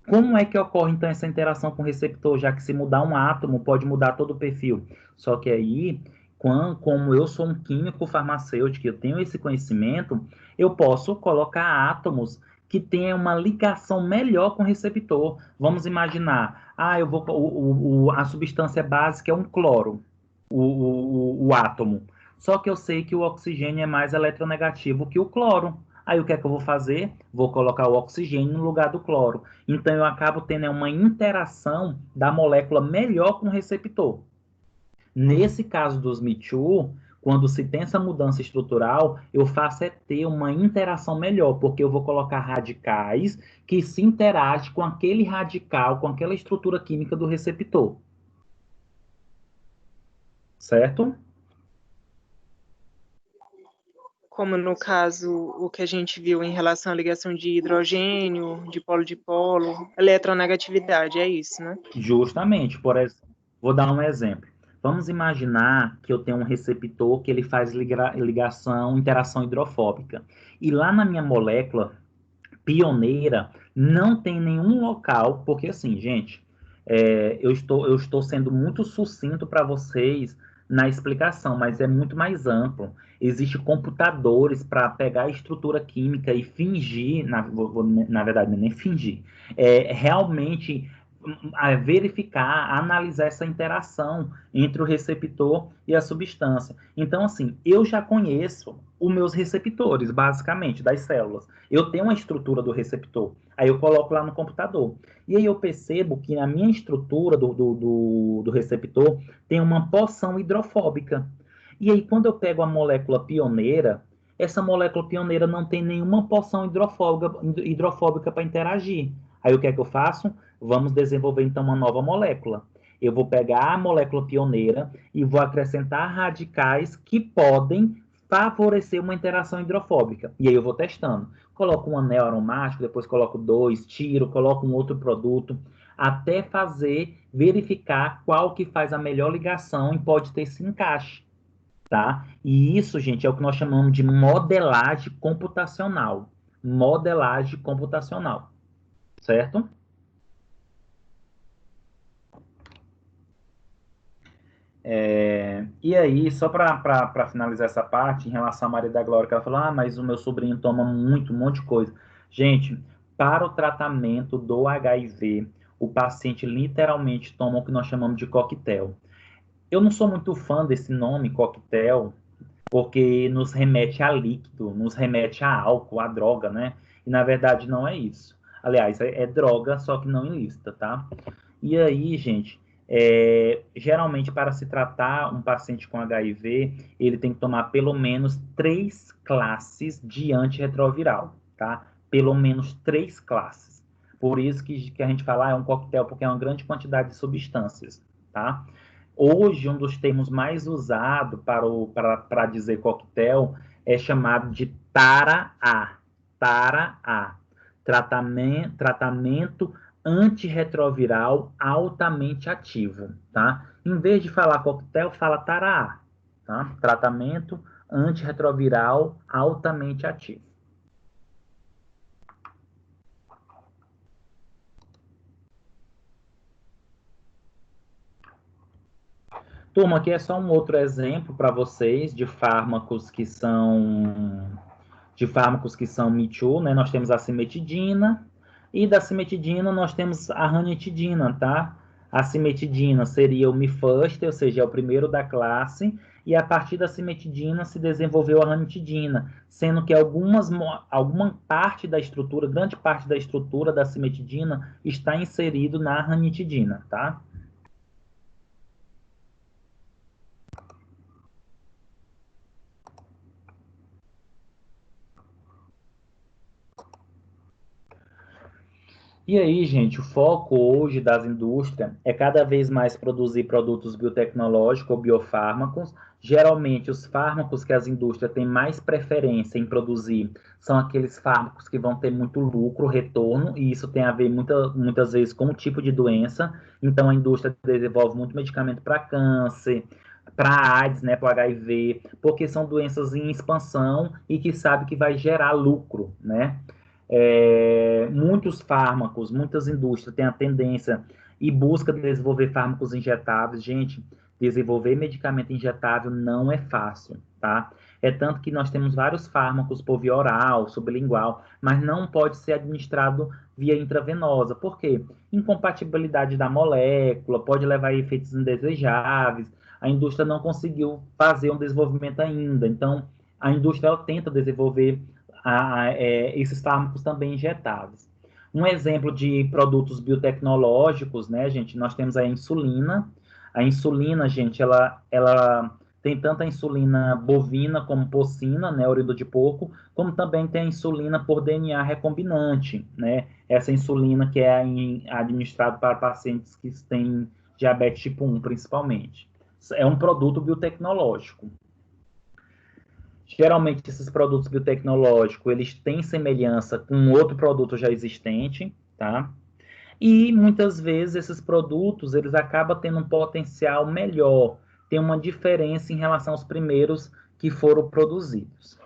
como é que ocorre, então, essa interação com o receptor, já que se mudar um átomo, pode mudar todo o perfil? Só que aí, como eu sou um químico farmacêutico, eu tenho esse conhecimento, eu posso colocar átomos que tenham uma ligação melhor com o receptor. Vamos imaginar, a substância básica é um cloro, o átomo. Só que eu sei que o oxigênio é mais eletronegativo que o cloro. Aí o que é que eu vou fazer? Vou colocar o oxigênio no lugar do cloro. Então eu acabo tendo uma interação da molécula melhor com o receptor. Nesse caso dos Me Too, quando se tem essa mudança estrutural, eu faço ter uma interação melhor, porque eu vou colocar radicais que se interagem com aquele radical, com aquela estrutura química do receptor. Certo? Como no caso, o que a gente viu em relação à ligação de hidrogênio, de polo, eletronegatividade, é isso, né? Justamente, por exemplo, vou dar um exemplo. Vamos imaginar que eu tenho um receptor que ele faz ligação, interação hidrofóbica. E lá na minha molécula pioneira, não tem nenhum local, porque assim, gente, eu estou sendo muito sucinto para vocês na explicação, mas é muito mais amplo. Existem computadores para pegar a estrutura química e fingir, na verdade, nem fingir, realmente verificar, analisar essa interação entre o receptor e a substância. Então, assim, eu já conheço os meus receptores, basicamente, das células. Eu tenho uma estrutura do receptor, aí eu coloco lá no computador. E aí eu percebo que na minha estrutura do receptor tem uma porção hidrofóbica. E aí, quando eu pego a molécula pioneira, essa molécula pioneira não tem nenhuma porção hidrofóbica para interagir. Aí o que é que eu faço? Vamos desenvolver então uma nova molécula. Eu vou pegar a molécula pioneira e vou acrescentar radicais que podem favorecer uma interação hidrofóbica. E aí eu vou testando. Coloco um anel aromático, depois coloco 2, tiro, coloco um outro produto, até verificar qual que faz a melhor ligação e pode ter esse encaixe, tá? E isso, gente, é o que nós chamamos de modelagem computacional. Modelagem computacional, certo? E aí, só para finalizar essa parte, em relação à Maria da Glória, que ela falou, mas o meu sobrinho toma um monte de coisa. Gente, para o tratamento do HIV, o paciente literalmente toma o que nós chamamos de coquetel. Eu não sou muito fã desse nome, coquetel, porque nos remete a líquido, nos remete a álcool, a droga, né? E na verdade não é isso. Aliás, é droga, só que não ilícita, tá? E aí, gente, geralmente para se tratar um paciente com HIV, ele tem que tomar pelo menos 3 classes de antirretroviral, tá? Pelo menos 3 classes. Por isso que a gente fala, é um coquetel, porque é uma grande quantidade de substâncias, tá? Hoje, um dos termos mais usados para dizer coquetel é chamado de TARA-A. TARA-A. Tratamento antirretroviral altamente ativo, tá? Em vez de falar coquetel, fala TARA-A, tá? Tratamento antirretroviral altamente ativo. Turma, aqui é só um outro exemplo para vocês de fármacos que são Me Too, né? Nós temos a cimetidina e da cimetidina nós temos a ranitidina, tá? A cimetidina seria o Mifust, ou seja, é o primeiro da classe, e a partir da cimetidina se desenvolveu a ranitidina, sendo que alguma parte da estrutura, grande parte da estrutura da cimetidina está inserido na ranitidina, tá? E aí, gente, o foco hoje das indústrias é cada vez mais produzir produtos biotecnológicos ou biofármacos. Geralmente, os fármacos que as indústrias têm mais preferência em produzir são aqueles fármacos que vão ter muito lucro, retorno, e isso tem a ver muitas vezes com o tipo de doença. Então, a indústria desenvolve muito medicamento para câncer, para AIDS, né, para HIV, porque são doenças em expansão e que sabe que vai gerar lucro, né? Muitos fármacos, muitas indústrias têm a tendência e busca desenvolver fármacos injetáveis. Gente, desenvolver medicamento injetável não é fácil, tá? É tanto que nós temos vários fármacos por via oral, sublingual, mas não pode ser administrado via intravenosa. Por quê? Incompatibilidade da molécula, pode levar a efeitos indesejáveis. A indústria não conseguiu fazer um desenvolvimento ainda. Então, a indústria ela tenta desenvolver esses fármacos também injetáveis. Um exemplo de produtos biotecnológicos, né, gente, nós temos a insulina. A insulina, gente, ela tem tanto a insulina bovina como porcina, né, oriunda de porco, como também tem a insulina por DNA recombinante, né, essa insulina que é administrada para pacientes que têm diabetes tipo 1, principalmente. É um produto biotecnológico. Geralmente, esses produtos biotecnológicos, eles têm semelhança com outro produto já existente, tá? E, muitas vezes, esses produtos, eles acabam tendo um potencial melhor, tem uma diferença em relação aos primeiros que foram produzidos.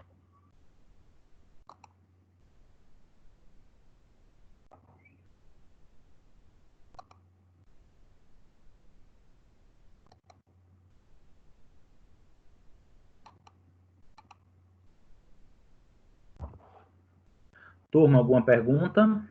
Turma, alguma pergunta?